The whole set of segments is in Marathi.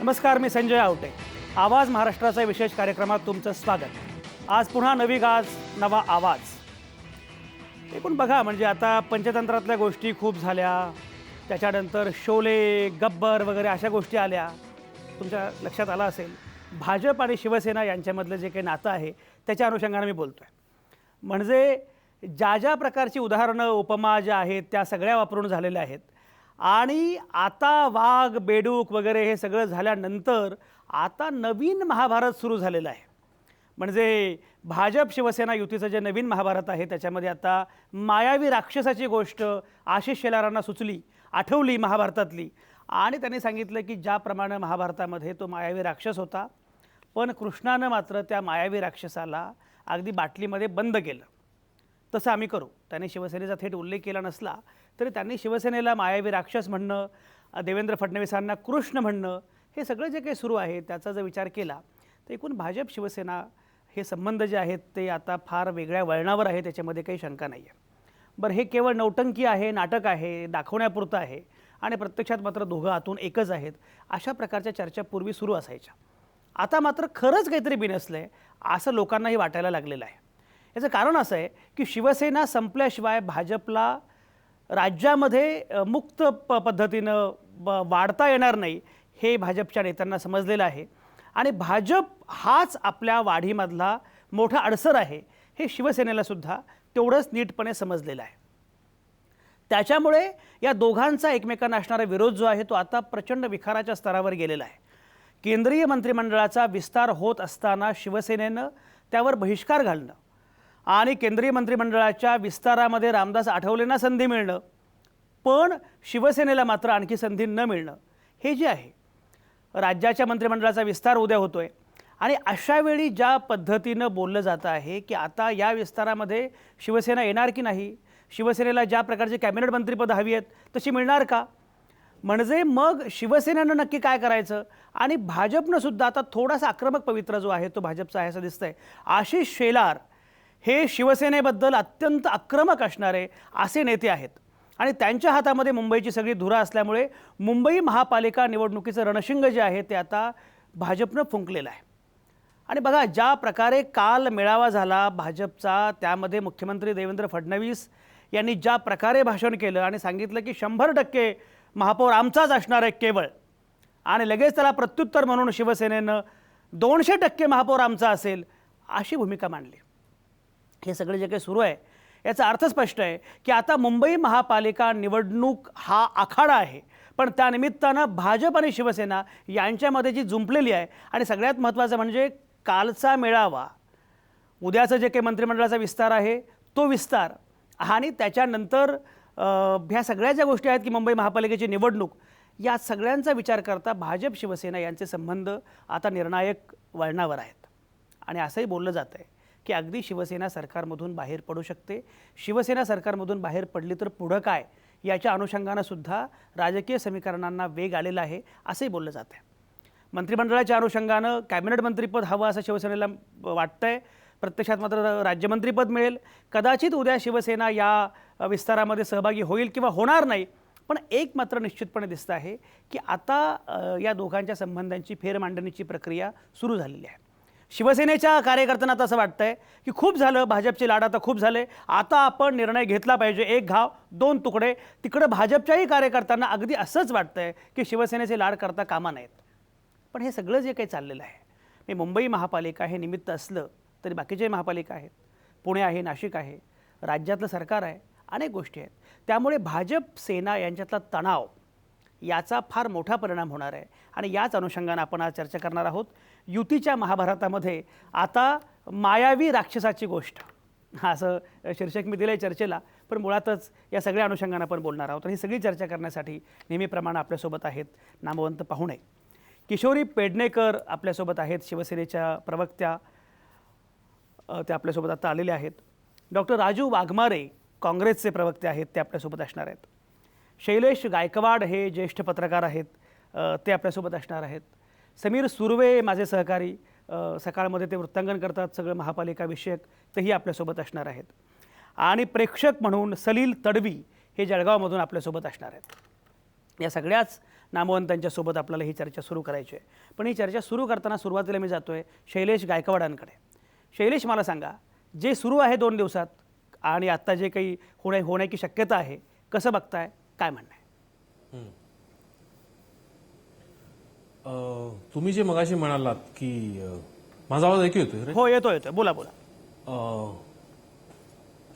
नमस्कार, मी संजय आवटे. आवाज महाराष्ट्राचा विशेष कार्यक्रमात तुमचं स्वागत. आज पुन्हा नवी गाज, नवा आवाज. एकूण बघा, म्हणजे आता पंचतंत्रातल्या गोष्टी खूप झाल्या, त्याच्यानंतर शोले, गब्बर वगैरे अशा गोष्टी आल्या. तुमच्या लक्षात आलं असेल, भाजप आणि शिवसेना यांच्यामधलं जे काही नातं आहे त्याच्या अनुषंगाने मी बोलतो आहे. म्हणजे ज्या ज्या प्रकारची उदाहरणं, उपमा ज्या आहेत त्या सगळ्या वापरून झालेल्या आहेत. आणि आता वाघ, बेडूक वगैरे हे सगळं झाल्यानंतर आता नवीन महाभारत सुरू झालेलं आहे. म्हणजे भाजप शिवसेना युतीचं जे नवीन महाभारत आहे त्याच्यामध्ये आता मायावी राक्षसाची गोष्ट आशिष शेलारांना सुचली, आठवली महाभारतातली. आणि त्यांनी सांगितलं की ज्याप्रमाणे महाभारतामध्ये तो मायावी राक्षस होता, पण कृष्णानं मात्र त्या मायावी राक्षसाला अगदी बाटलीमध्ये बंद केलं. तसं आम्ही करू. त्यांनी शिवसेनेचा थेट उल्लेख केला नसला तरी त्यांनी शिवसेनेला मायावी राक्षस म्हणणं, देवेंद्र फडणवीसांना कृष्ण म्हणणं, हे सगळं जे काही सुरू आहे त्याचा जर विचार केला तर एकूण भाजप शिवसेना हे संबंध जे आहेत ते आता फार वेगळ्या वळणावर आहे, त्याच्यामध्ये काही शंका नाही आहे. बरं, हे केवळ नौटंकी आहे, नाटक आहे, दाखवण्यापुरतं आहे आणि प्रत्यक्षात मात्र दोघं आतून एकच आहेत, अशा प्रकारच्या चर्चा पूर्वी सुरू असायच्या. आता मात्र खरंच काहीतरी बिनसलं आहे असं लोकांनाही वाटायला लागलेलं आहे. याचं कारण असं आहे की शिवसेना संपल्याशिवाय भाजपला राज्यामध्ये मुक्त पद्धतीनं वाढता येणार नाही, हे भाजपच्या नेत्यांना समजलेलं आहे. आणि भाजप हाच आपल्या वाढीमधला मोठा अडसर आहे, हे शिवसेनेलासुद्धा तेवढंच नीटपणे समजलेलं आहे. त्याच्यामुळे या दोघांचा एकमेकांना असणारा विरोध जो आहे तो आता प्रचंड विखाराच्या स्तरावर गेलेला आहे. केंद्रीय मंत्रिमंडळाचा विस्तार होत असताना शिवसेनेनं त्यावर बहिष्कार घालणं आणि केंद्रीय मंत्रिमंडळाच्या विस्तारामध्ये रामदास आठवलेंना संधी मिळणं, पण शिवसेनेला मात्र आणखी संधी न मिळणं, हे जे आहे. राज्याच्या मंत्रिमंडळाचा विस्तार उद्या होतो आहे आणि अशावेळी ज्या पद्धतीनं बोललं जातं आहे की आता या विस्तारामध्ये शिवसेना येणार की नाही, शिवसेनेला ज्या प्रकारची कॅबिनेट मंत्रिपदं हवी आहेत तशी मिळणार का, म्हणजे मग शिवसेनेनं नक्की काय करायचं. आणि भाजपनं सुद्धा आता थोडासा आक्रमक पवित्रा जो आहे तो भाजपचा आहे असं दिसतंय. आशिष शेलार हे शिवसेनेबद्दल अत्यंत आक्रमक असणारे असे नेते आहेत आणि त्यांच्या हातामध्ये मुंबईची सगळी धुरा असल्यामुळे मुंबई महापालिका निवडणुकीचं रणशिंग जे आहे ते आता भाजपनं फुंकलेलं आहे. आणि बघा, ज्या प्रकारे काल मेळावा झाला भाजपचा, त्यामध्ये मुख्यमंत्री देवेंद्र फडणवीस यांनी ज्या प्रकारे भाषण केलं आणि सांगितलं की 100% महापौर आमचाच असणार आहे केवळ, आणि लगेच त्याला प्रत्युत्तर म्हणून शिवसेनेनं 200% महापौर आमचा असेल अशी भूमिका मांडली. हे सगळं जे काही सुरू आहे याचा अर्थ स्पष्ट आहे की आता मुंबई महापालिका निवडणूक हा आखाडा आहे, पण त्यानिमित्तानं भाजप आणि शिवसेना यांच्यामध्ये जी जुंपलेली आहे. आणि सगळ्यात महत्त्वाचं म्हणजे कालचा मेळावा, उद्याचं जे काही मंत्रिमंडळाचा विस्तार आहे तो विस्तार, आणि त्याच्यानंतर ह्या सगळ्या ज्या गोष्टी आहेत की मुंबई महापालिकेची निवडणूक, या सगळ्यांचा विचार करता भाजप शिवसेना यांचे संबंध आता निर्णायक वळणावर आहेत. आणि असंही बोललं जातं आहे की अगदी शिवसेना सरकारमधून बाहेर पडू शकते. शिवसेना सरकारमधून बाहेर पडली तर पुढं काय, याच्या अनुषंगानं सुद्धा राजकीय समीकरणांना वेग आलेला आहे असंही बोललं जातं आहे. मंत्रिमंडळाच्या अनुषंगानं कॅबिनेट मंत्रिपद हवं असं शिवसेनेला वाटतंय. प्रत्यक्षात मात्र राज्यमंत्रीपद मिळेल. कदाचित उद्या शिवसेना या विस्तारामध्ये सहभागी होईल किंवा होणार नाही, पण एक मात्र निश्चितपणे दिसतं आहे की आता या दोघांच्या संबंधांची फेरमांडणीची प्रक्रिया सुरू झालेली आहे. शिवसेनेच्या कार्यकर्त्यांना आता असं वाटतंय की खूप झालं, भाजपची लाड आता खूप झाले, आता आपण निर्णय घेतला पाहिजे, एक घाव दोन तुकडे. तिकडं भाजपच्याही कार्यकर्त्यांना अगदी असंच वाटतंय की शिवसेनेचे लाड करता कामा नाहीत. पण हे सगळं जे काही चाललेलं आहे, हे मुंबई महापालिका हे निमित्त असलं तरी बाकीचे महापालिका आहेत, पुणे आहे, नाशिक आहे, राज्यातलं सरकार आहे, अनेक गोष्टी आहेत. त्यामुळे भाजप सेना यांच्यातला तणाव याचा फार मोठा परिणाम होणार आहे. आणि याच अनुषंगानं आपण आज चर्चा करणार आहोत. युतीच्या महाभारतामध्ये आता मायावी राक्षसाची गोष्ट, असं शीर्षक मी दिलं आहे चर्चेला, पण मुळातच या सगळ्या अनुषंगानं आपण बोलणार आहोत. आणि ही सगळी चर्चा करण्यासाठी नेहमीप्रमाणे आपल्यासोबत आहेत नामवंत पाहुणे. किशोरी पेडणेकर आपल्यासोबत आहेत, शिवसेनेच्या प्रवक्त्या, ते आपल्यासोबत आता आलेले आहेत. डॉक्टर राजू वाघमारे काँग्रेसचे प्रवक्ते आहेत, ते आपल्यासोबत असणार आहेत. शैलेश गायकवाड हे ज्येष्ठ पत्रकार आहेत, ते आपल्यासोबत असणार आहेत. समीर सुर्वे माझे सहकारी, सकाळमध्ये ते वृत्तांकन करतात सगळं महापालिका विषयक, तेही आपल्यासोबत असणार आहेत. आणि प्रेक्षक म्हणून सलील तडवी हे जळगावमधून आपल्यासोबत असणार आहेत. या सगळ्याच नामवंतांच्यासोबत आपल्याला ही चर्चा सुरू करायची आहे. पण ही चर्चा सुरू करताना सुरुवातीला मी जातो आहे शैलेश गायकवाडांकडे. शैलेश, मला सांगा, जे सुरू आहे 2 दिवसात आणि आत्ता जे काही होण्याची शक्यता आहे, कसं बघताय, काय म्हणणं आहे? तुम्ही जे मगाशी म्हणालात की माझा आवाज ऐकू येतोय रे? हो, येतोय, बोला बोला.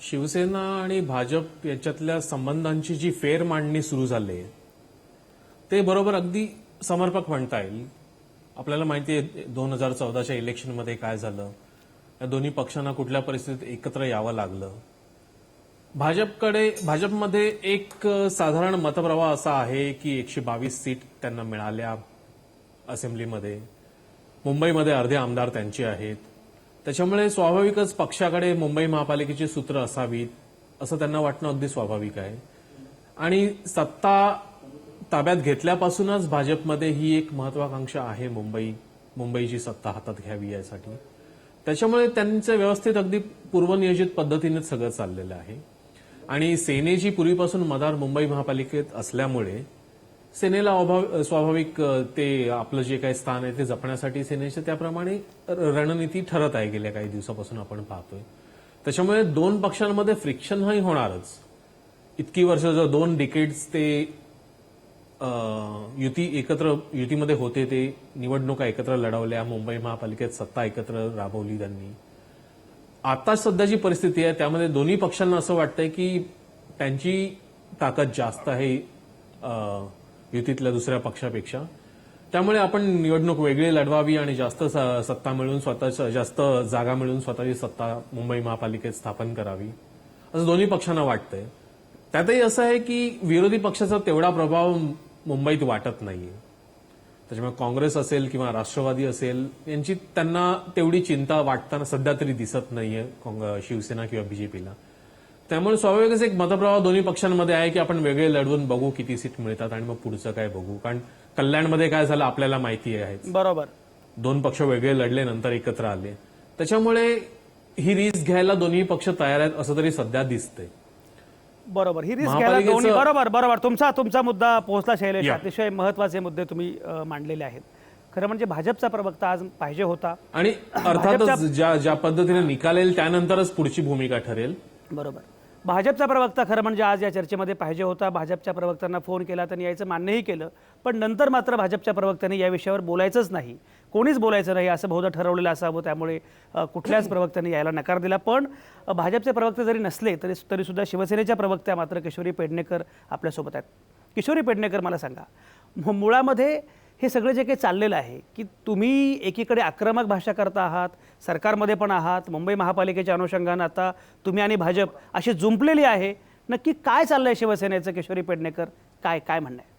शिवसेना आणि भाजप याच्यातल्या संबंधांची जी फेर मांडणी सुरू झाली आहे ते बरोबर अगदी समर्पक म्हणता येईल. आपल्याला माहिती आहे 2014च्या इलेक्शनमध्ये काय झालं, या दोन्ही पक्षांना कुठल्या परिस्थितीत एकत्र यावं लागलं. भाजपमध्ये एक साधारण मतप्रवाह असा आहे की 122 सीट त्यांना मिळाल्या असेंब्लीमध्ये. मुंबईमध्ये अर्धे आमदार त्यांचे आहेत. त्याच्यामुळे स्वाभाविकच पक्षाकडे मुंबई महापालिकेची सूत्र असावीत असं त्यांना वाटणं अगदी स्वाभाविक आहे. आणि सत्ता ताब्यात घेतल्यापासूनच भाजपमध्ये ही एक महत्वाकांक्षा आहे मुंबईची सत्ता हातात घ्यावी यासाठी. त्याच्यामुळे त्यांचं व्यवस्थित अगदी पूर्वनियोजित पद्धतीनेच सगळं चाललेलं आहे. आणि सेनेची पूर्वीपासून मदार मुंबई महापालिकेत असल्यामुळे सेनेला स्वाभाविक ते आपलं जे काही स्थान आहे ते जपण्यासाठी सेनेच्या त्याप्रमाणे रणनीती ठरत आहे गेल्या काही दिवसापासून आपण पाहतोय. त्याच्यामुळे 2 पक्षांमध्ये फ्रिक्शनही होणारच. इतकी वर्ष जर 2 डिकेड्स ते युतीमध्ये होते, ते निवडणुका एकत्र लढवल्या, मुंबई महापालिकेत सत्ता एकत्र राबवली त्यांनी. आता सध्याची परिस्थिती आहे त्यामध्ये दोन्ही पक्षांना असं वाटतंय की त्यांची ताकद जास्त आहे युतीतल्या दुसऱ्या पक्षापेक्षा. त्यामुळे आपण निवडणूक वेगळी लढवावी आणि जास्त सत्ता मिळून जास्त जागा मिळून स्वतःची सत्ता मुंबई महापालिकेत स्थापन करावी असं दोन्ही पक्षांना वाटतंय. त्यातही असं आहे की विरोधी पक्षाचा तेवढा प्रभाव मुंबईत वाटत नाहीये. त्याच्यामुळे काँग्रेस असेल किंवा राष्ट्रवादी असेल यांची त्यांना तेवढी चिंता वाटताना सध्या तरी दिसत नाहीये शिवसेना किंवा बीजेपीला. त्यामुळे स्वाभाविकच एक मतप्रवाह दोन्ही पक्षांमध्ये आहे की आपण वेगळे लढवून बघू किती सीट मिळतात आणि मग पुढचं काय बघू. कारण कल्याणमध्ये काय झालं आपल्याला माहिती आहे. बरोबर, 2 पक्ष वेगळे लढले, नंतर एकत्र आले. त्याच्यामुळे ही रिस्क घ्यायला दोन्ही पक्ष तयार आहेत असं तरी सध्या दिसतंय. बरोबर, ही रिस्क घ्यायला दोन्ही. बरोबर, तुमचा मुद्दा पोहोचला शैलेश. अतिशय महत्वाचे मुद्दे तुम्ही मांडलेले आहेत. खरं म्हणजे भाजपचा प्रवक्ता आज पाहिजे होता आणि अर्थातच ज्या पद्धतीने निकाल येईल त्यानंतरच पुढची भूमिका ठरेल. बरोबर, भाजपचा प्रवक्ता खरं म्हणजे आज या चर्चेमध्ये पाहिजे होता. भाजपच्या प्रवक्त्यांना फोन केला, त्यांनी यायचं मान्यही केलं. पण नंतर मात्र भाजपच्या प्रवक्त्यांनी या विषयावर बोलायचंच नाही, कोणीच बोलायचं नाही असं बहुधा ठरवलेलं असावं. त्यामुळे कुठल्याच प्रवक्त्यांनी यायला नकार दिला. पण भाजपचे प्रवक्ते जरी नसले तरीसुद्धा शिवसेनेच्या प्रवक्त्या मात्र किशोरी पेडणेकर आपल्यासोबत आहेत. किशोरी पेडणेकर, मला सांगा, मुळामध्ये हे सगळं जे काही चाललेलं आहे की तुम्ही एकीकडे आक्रमक भाषा करता आहात, सरकारमध्ये पण आहात, मुंबई महापालिकेच्या अनुषंगानं आता तुम्ही आणि भाजप अशी जुंपलेली आहे, नक्की काय चाललंय शिवसेनेचं? किशोरी पेडणेकर, काय म्हणणं आहे?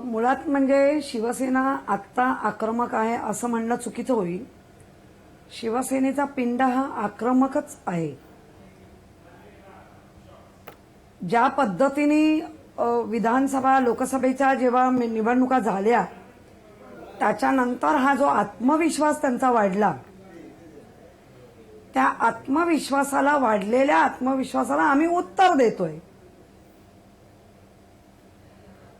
मुळात म्हणजे शिवसेना आत्ता आक्रमक आहे असं म्हणणं चुकीचं होईल. शिवसेनेचा पिंड हा आक्रमकच आहे. ज्या पद्धतीने विधानसभा लोकसभेच्या जेव्हा निवडणुका झाल्या त्याच्यानंतर हा जो आत्मविश्वास त्यांचा वाढला, त्या वाढलेल्या आत्मविश्वासाला आम्ही उत्तर देतोय.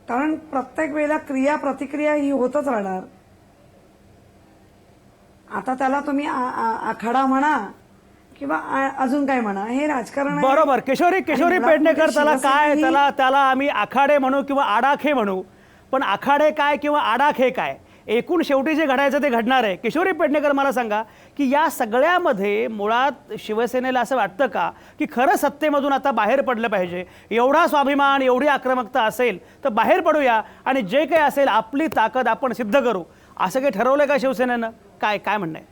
कारण प्रत्येक वेळेला क्रिया प्रतिक्रिया ही होतच राहणार. आता त्याला तुम्ही आखाडा म्हणा किंवा अजून काय म्हणा, हे राजकारण आहे. बरोबर, किशोरी पेडणेकर, त्याला आम्ही आखाडे म्हणू किंवा आडाखे म्हणू, पण आखाडे काय किंवा आडाखे काय, एकूण शेवटी जे घडायचं ते घडणार आहे. किशोरी पेडणेकर, मला सांगा की या सगळ्यामध्ये मुळात शिवसेनेला असं वाटतं का की खरं सत्तेमधून आता बाहेर पडलं पाहिजे? एवढा स्वाभिमान, एवढी आक्रमकता असेल तर बाहेर पडूया आणि जे काही असेल आपली ताकद आपण सिद्ध करू, असं काही ठरवलंय का शिवसेनेनं? काय म्हणणं आहे?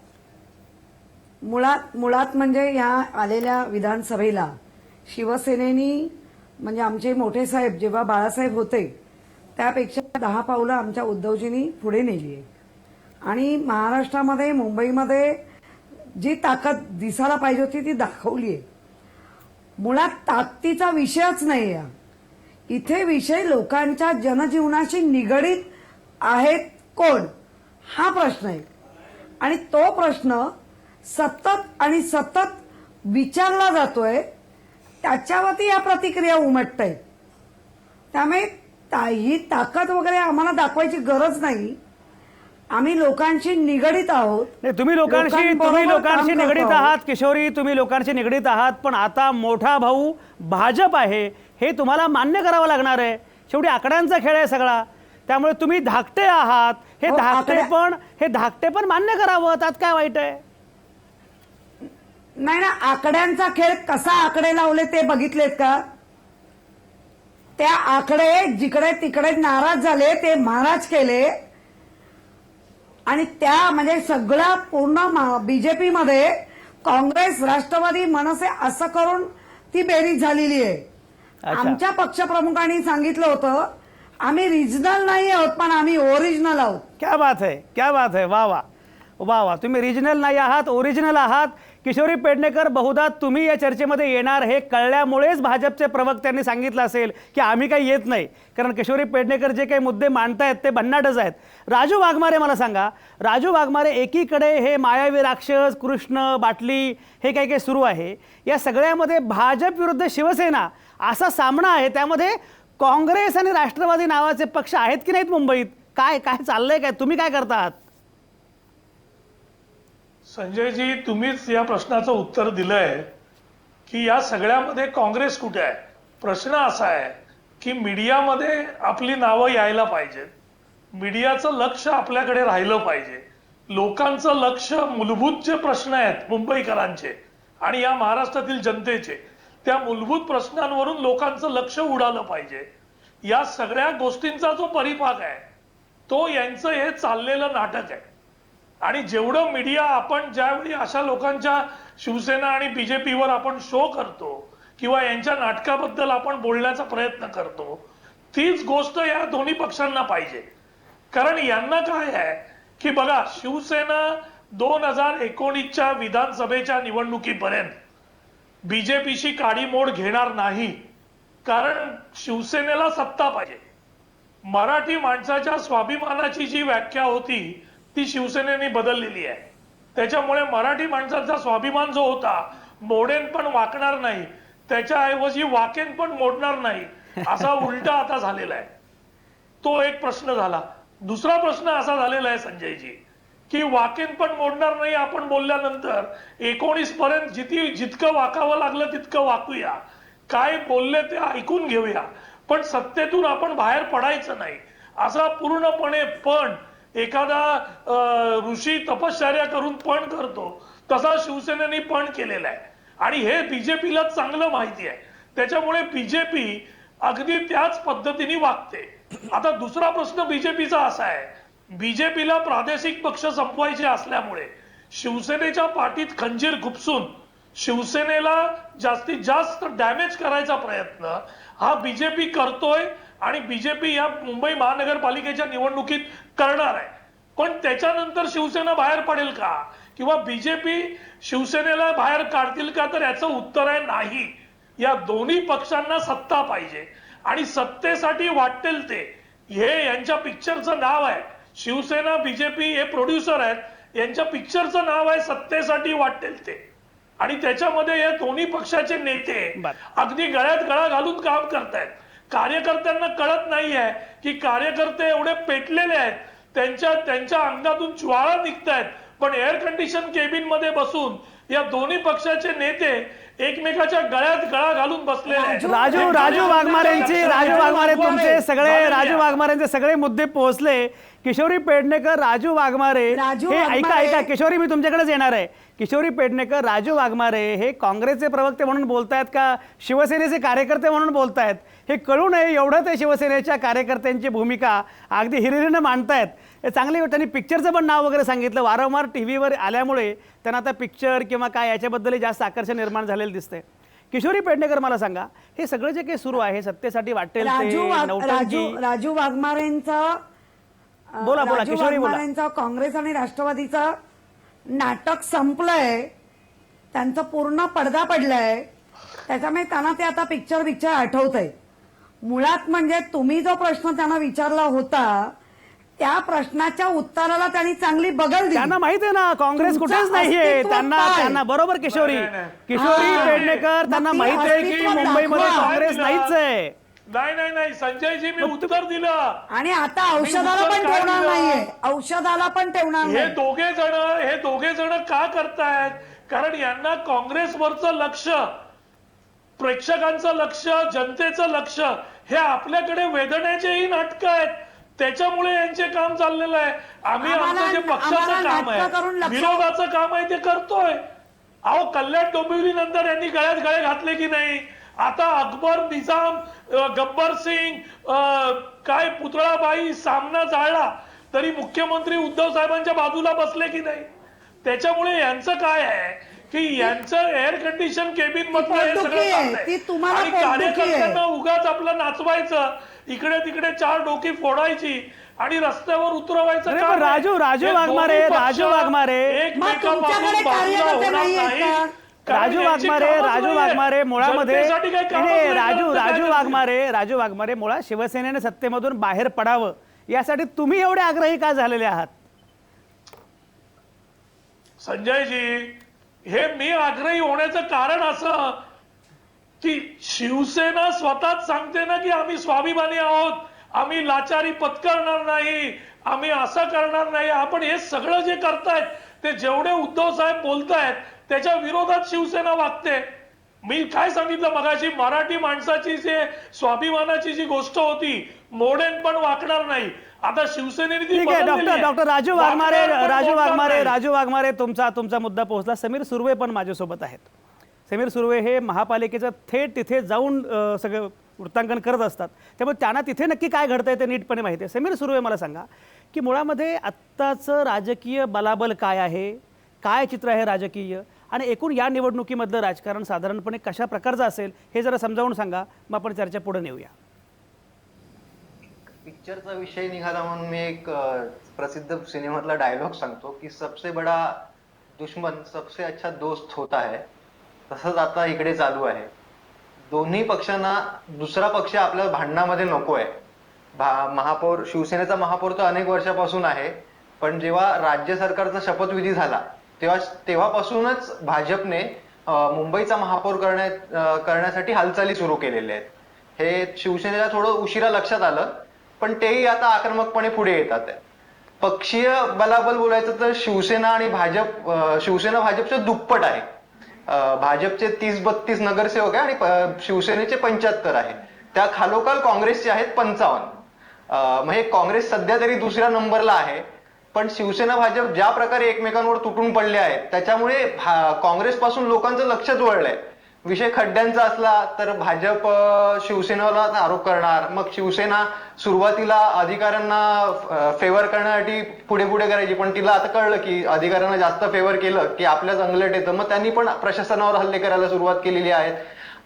मुळात म्हणजे या आलेल्या विधानसभेला शिवसेनेनी म्हणजे आमचे मोठे साहेब जेव्हा बाळासाहेब होते त्यापेक्षा 10 पावलं आमच्या उद्धवजींनी पुढे नेली आहे. आणि महाराष्ट्रामध्ये, मुंबईमध्ये जी ताकद दिसायला पाहिजे होती ती दाखवली आहे. मुळात ताकदीचा विषयच नाही आहे. इथे विषय लोकांच्या जनजीवनाशी निगडीत आहेत कोण, हा प्रश्न आहे. आणि तो प्रश्न सतत विचारला जातोय, त्याच्यावरती या प्रतिक्रिया उमटत आहेत. त्यामुळे ही ताकद वगैरे आम्हाला दाखवायची गरज नाही. आम्ही लोकांशी निगडीत आहोत. नाही, तुम्ही लोकांशी काम निगडीत करतो आहात किशोरी, तुम्ही लोकांशी निगडीत आहात. पण आता मोठा भाऊ भाजप आहे हे तुम्हाला मान्य करावं लागणार आहे. शेवटी आकड्यांचा खेळ आहे सगळा. त्यामुळे तुम्ही धाकटे आहात, हे हो, धाकटे पण मान्य करावं. त्यात काय वाईट आहे? नाही ना, आकड्यांचा खेळ कसा आकडे लावले ते बघितलेत का? त्या आकडे जिकडे तिकडे नाराज झाले ते महाराज केले आणि त्या म्हणजे सगळा पूर्ण बीजेपी मध्ये काँग्रेस, राष्ट्रवादी, मनसे असं करून ती बेरीज झालेली आहे. अच्छा. आमच्या पक्षप्रमुखांनी सांगितलं होतं आम्ही रिजनल नाही आहोत पण आम्ही ओरिजिनल आहोत. क्या बात है, क्या बात है. वा वा वा वा. तुम्ही रिजनल नाही आहात, ओरिजिनल आहात. किशोरी पेडणेकर, बहुधा तुम्ही या चर्चेमध्ये येणार हे कळल्यामुळेच भाजपचे प्रवक्त्यांनी सांगितलं असेल की आम्ही काही येत नाही. कारण किशोरी पेडणेकर जे काही मुद्दे मांडतायत ते भन्नाटच आहेत. राजू वाघमारे, मला सांगा, राजू वाघमारे, एकीकडे हे मायावी राक्षस, कृष्ण बाटली हे काही काही सुरू आहे, या सगळ्यामध्ये भाजप विरुद्ध शिवसेना असा सामना आहे. त्यामध्ये काँग्रेस आणि राष्ट्रवादी नावाचे पक्ष आहेत की नाहीत मुंबईत? काय काय चाललंय, काय तुम्ही काय करता आहात? संजयजी, तुम्हीच या प्रश्नाचं उत्तर दिलंय की या सगळ्यामध्ये काँग्रेस कुठे आहे. प्रश्न असा आहे की मीडियामध्ये आपली नावं यायला पाहिजेत, मीडियाचं लक्ष आपल्याकडे राहिलं पाहिजे, लोकांचं लक्ष, मूलभूत जे प्रश्न आहेत मुंबईकरांचे आणि या महाराष्ट्रातील जनतेचे, त्या मूलभूत प्रश्नांवरून लोकांचं लक्ष उडालं पाहिजे. या सगळ्या गोष्टींचा जो परिपाक आहे तो यांचं हे चाललेलं नाटक आहे. आणि जेवढं मीडिया आपण ज्यावेळी अशा लोकांच्या, शिवसेना आणि बीजेपीवर आपण शो करतो किंवा यांच्या नाटकाबद्दल आपण बोलण्याचा प्रयत्न करतो, तीच गोष्ट या दोन्ही पक्षांना पाहिजे. कारण यांना काय आहे की बघा, शिवसेना 2019च्या विधानसभेच्या निवडणुकीपर्यंत बीजेपीशी काडीमोड घेणार नाही. कारण शिवसेनेला सत्ता पाहिजे. मराठी माणसाच्या स्वाभिमानाची जी व्याख्या होती ती शिवसेनेने बदललेली आहे. त्याच्यामुळे मराठी माणसाचा स्वाभिमान जो होता, मोडेन पण वाकणार नाही, त्याच्याऐवजी वाकेन पण मोडणार नाही, असा उलटा आता झालेला आहे. तो एक प्रश्न झाला. दुसरा प्रश्न असा झालेला आहे संजयजी की वाकेन पण मोडणार नाही आपण बोलल्यानंतर 19 पर्यंत जितकं वाकावं लागलं तितकं वाकूया, काय बोलले ते ऐकून घेऊया, पण सत्तेतून आपण बाहेर पडायचं नाही असा पूर्णपणे पण एखादा ऋषी तपश्चर्या करून पण करतो तसा शिवसेनेने पण केलेला आहे. आणि हे बीजेपीला चांगलं माहिती आहे. त्याच्यामुळे बीजेपी अगदी त्याच पद्धतीने वागते. आता दुसरा प्रश्न बीजेपीचा असा आहे, बीजेपीला प्रादेशिक पक्ष संपवायचे असल्यामुळे शिवसेनेच्या पाठीत खंजीर खुपसून शिवसेनेला जास्तीत जास्त डॅमेज करायचा प्रयत्न हा बीजेपी करतोय आणि बीजेपी या मुंबई महानगरपालिकेच्या निवडणुकीत करणार आहे. पण त्याच्यानंतर शिवसेना बाहेर पडेल का किंवा बीजेपी शिवसेनेला बाहेर काढतील का, तर याचं उत्तर आहे नाही. या दोन्ही पक्षांना सत्ता पाहिजे आणि सत्तेसाठी वाटेल ते, हे यांच्या पिक्चरचं नाव आहे. शिवसेना, बीजेपी हे प्रोड्युसर आहेत, यांच्या पिक्चरचं नाव आहे सत्तेसाठी वाटेल ते. आणि त्याच्यामध्ये या दोन्ही पक्षाचे नेते अगदी गळ्यात गळा घालून काम करतायत. कार्यकर्त्यांना कळत नाहीये की कार्यकर्ते एवढे पेटलेले आहेत, त्यांच्या अंगातून ज्वाळा निघतायत, पण एअर कंडिशन केबिन मध्ये बसून या दोन्ही पक्षाचे नेते एकमेकाच्या गळ्यात गळा घालून बसलेले आहेत. राजू वाघमारेंचे सगळे मुद्दे पोहोचले. किशोरी पेडणेकर, राजू वाघमारे हे ऐका किशोरी, मी तुमच्याकडेच येणार आहे. किशोरी पेडणेकर, राजू वाघमारे हे काँग्रेसचे प्रवक्ते म्हणून बोलतायत का शिवसेनेचे कार्यकर्ते म्हणून बोलतायत हे कळू नये एवढं ते शिवसेनेच्या कार्यकर्त्यांची भूमिका अगदी हिरिरीनं मांडतायत. हे चांगली गोष्ट. आणि पिक्चरचं पण नाव वगैरे सांगितलं. वारंवार टीव्हीवर आल्यामुळे त्यांना आता पिक्चर किंवा काय याच्याबद्दलही जास्त आकर्षण निर्माण झालेलं दिसतंय. किशोरी पेडणेकर, मला सांगा, हे सगळं जे काही सुरू आहे सत्तेसाठी वाटेल राजू वाघमारेंचा किशोरी बोला. काँग्रेस आणि राष्ट्रवादीचा नाटक संपलंय, त्यांचा पूर्ण पडदा पडलाय. त्याच्यामुळे त्यांना ते आता पिक्चर आठवत आहे. मुळात म्हणजे तुम्ही जो प्रश्न त्यांना विचारला होता त्या प्रश्नाच्या उत्तराला त्यांनी चांगली बगल दिली. त्यांना माहिती आहे ना काँग्रेस कुठेच नाहीये. त्यांना बरोबर किशोरी पेडणेकर, त्यांना माहिती आहे की मुंबईमध्ये काँग्रेस नाहीच आहे. नाही संजयजी, मी उत्तर दिलं. आणि आता औषधाला उत्तर पण काय ठेवणार दिलं? नाहीये, औषधाला पण ठेवणार हे नाही. दोघे जण का करतायत? कारण यांना काँग्रेसवरचं लक्ष, प्रेक्षकांचं लक्ष, जनतेचं लक्ष हे आपल्याकडे वेधण्याचेही नाटकं आहेत. त्याच्यामुळे यांचे काम चाललेलं आहे. आम्ही आमचं जे पक्षाचं काम नाटकं करून आहे, लक्ष- विरोधाचं काम आहे ते करतोय. अहो, कल्याण डोंबिवली नंतर यांनी गळ्यात गळे घातले की नाही? आता अकबर, निजाम, गब्बर सिंग, काय पुतळाबाई सामना जाळला तरी मुख्यमंत्री उद्धव साहेबांच्या बाजूला बसले की नाही? त्याच्यामुळे यांचं काय आहे की यांचं एअर कंडिशन केबिन मधलं हे पोटदुखी सगळं आहे. चाललंय. ती तुम्हाला आणि पोटदुखी आहे. कार्यकर्त्यांना उगाच आपलं नाचवायचं, इकडे तिकडे 4 डोकी फोडायची आणि रस्त्यावर उतरवायचं अरे काम पण आहे. राजू हे वाघमारे, दोन्ही पक्ष राजू वाघमारे. एकमेकांपासून मग तुमच्याकडे बाजूला कार्यकर्ते होणार नाहीयेत नाही. का? कारण राजू यांची वाघमारे, कामच राजू नाहीये. वाघमारे मुळामध्ये जनतेसाठी काही कामच नाही, नाही करत तर काय राजू वाघमारे मुळात शिवसेनेने सत्तेमधून बाहेर पडावं यासाठी तुम्ही एवढे आग्रही का झालेले आहात? संजयजी, हे मी आग्रही होण्याचं कारण असं की शिवसेना स्वतःच सांगते ना की आम्ही स्वाभिमानी आहोत, आम्ही लाचारी पत्करणार नाही, आम्ही असं करणार नाही. आपण हे सगळं जे करतायत ते जेवढे उद्धव साहेब बोलतायत त्याच्या विरोधात शिवसेना वागते. मी काय सांगितलं मगाशी, मराठी माणसाची जे स्वाभिमानाची जी गोष्ट होती, मोडेन पण वाकणार नाही. आता शिवसेनेने ती ठीक आहे बदललेली आहे. डॉक्टर राजू वाकणार पण नाही. राजू वाघमारे तुमचा मुद्दा पोहोचला. समीर सुर्वे पण माझ्यासोबत आहेत. समीर सुर्वे हे महापालिकेचं थेट तिथे जाऊन सगळं वृत्तांकन करत असतात, त्यामुळे त्यांना तिथे नक्की काय घडतंय ते नीटपणे माहिती आहे. समीर सुर्वे, मला सांगा की मुळामध्ये आत्ताचं राजकीय बलाबल काय आहे, काय चित्र आहे राजकीय, आणि एकूण या निवडणुकीमधलं राजकारण साधारणपणे कशा प्रकारचं असेल हे जरा समजावून सांगा, मग आपण चर्चा पुढे नेऊया. पिक्चरचा विषय निघाला म्हणून मी एक प्रसिद्ध सिनेमातला डायलॉग सांगतो की सबसे बडा दुश्मन सबसे अच्छा दोस्त होता है. तसंच आता इकडे चालू आहे. दोन्ही पक्षांना दुसरा पक्ष आपल्या भांडणामध्ये नको आहे. महापौर, शिवसेनेचा महापौर तर अनेक वर्षापासून आहे, पण जेव्हा राज्य सरकारचा शपथविधी झाला तेव्हापासूनच भाजपने मुंबईचा महापौर करण्यासाठी हालचाली सुरू केलेल्या आहेत. हे शिवसेनेला थोडं उशिरा लक्षात आलं, पण तेही आता आक्रमकपणे पुढे येतात. पक्षीय बलाबल बोलायचं तर शिवसेना भाजपच्या दुप्पट आहे. भाजपचे 30-32 नगरसेवक आहे आणि शिवसेनेचे 75 आहे. त्या खालोखाल काँग्रेसचे आहेत 55. म्हणजे काँग्रेस सध्या तरी दुसऱ्या नंबरला आहे, पण शिवसेना भाजप ज्या प्रकारे एकमेकांवर तुटून पडले आहेत त्याच्यामुळे काँग्रेसपासून लोकांचं लक्षच वळलंय. विषय खड्ड्यांचा असला तर भाजप शिवसेनेला आरोप करणार, मग शिवसेना सुरुवातीला अधिकाऱ्यांना फेवर करण्यासाठी पुढे करायची, पण तिला आता कळलं की अधिकाऱ्यांना जास्त फेवर केलं की आपल्याच अंगलट येतं, मग त्यांनी पण प्रशासनावर हल्ले करायला सुरुवात केलेली आहे.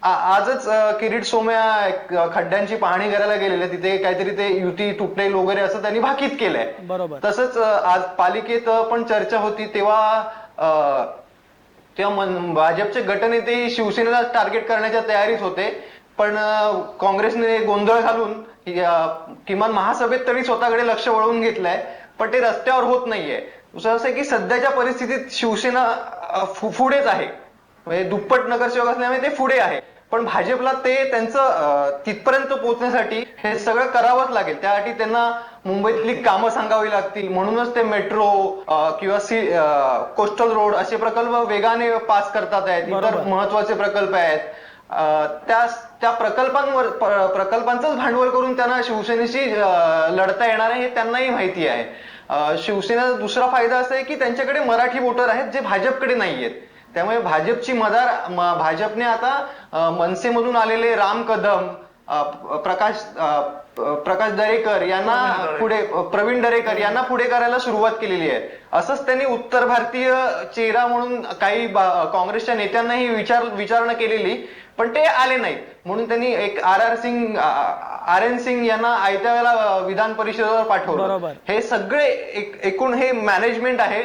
आजच किरीट सोमया खड्ड्यांची पाहणी करायला गेलेले, तिथे काहीतरी ते युती तुटेल वगैरे असं त्यांनी भाकीत केलंय. बरोबर. तसंच आज पालिकेत पण चर्चा होती तेव्हा भाजपचे गटनेते शिवसेनेला टार्गेट करण्याच्या तयारीत होते, पण काँग्रेसने गोंधळ घालून किमान महासभेत तरी स्वतःकडे लक्ष वळवून घेतलंय, पण ते रस्त्यावर होत नाहीये. दुसरं असं की सध्याच्या परिस्थितीत शिवसेना पुढेच आहे, म्हणजे दुप्पट नगरसेवक असल्यामुळे ते पुढे आहे, पण भाजपला ते त्यांचं तिथपर्यंत पोहोचण्यासाठी हे सगळं करावंच लागेल. त्यासाठी त्यांना मुंबईतली कामं सांगावी लागतील, म्हणूनच ते मेट्रो किंवा कोस्टल रोड असे प्रकल्प वेगाने पास करतात आहेत. इतर महत्वाचे प्रकल्प आहेत, त्या प्रकल्पांचंच भांडवल करून त्यांना शिवसेनेशी लढता येणार आहे हे त्यांनाही माहिती आहे. शिवसेनेचा दुसरा फायदा असा आहे की त्यांच्याकडे मराठी वोटर आहेत जे भाजपकडे नाहीयेत. त्यामुळे भाजपची भाजपने आता मनसेमधून आलेले राम कदम, प्रकाश दरेकर यांना प्रवीण दरेकर यांना पुढे करायला सुरुवात केलेली आहे. असंच त्यांनी उत्तर भारतीय चेहरा म्हणून काही काँग्रेसच्या नेत्यांनाही विचारणा केलेली, पण ते आले नाहीत, म्हणून त्यांनी एक आर एन सिंग यांना आयत्या वेळेला विधान परिषदेवर पाठवलं. हे सगळे एकूण हे मॅनेजमेंट आहे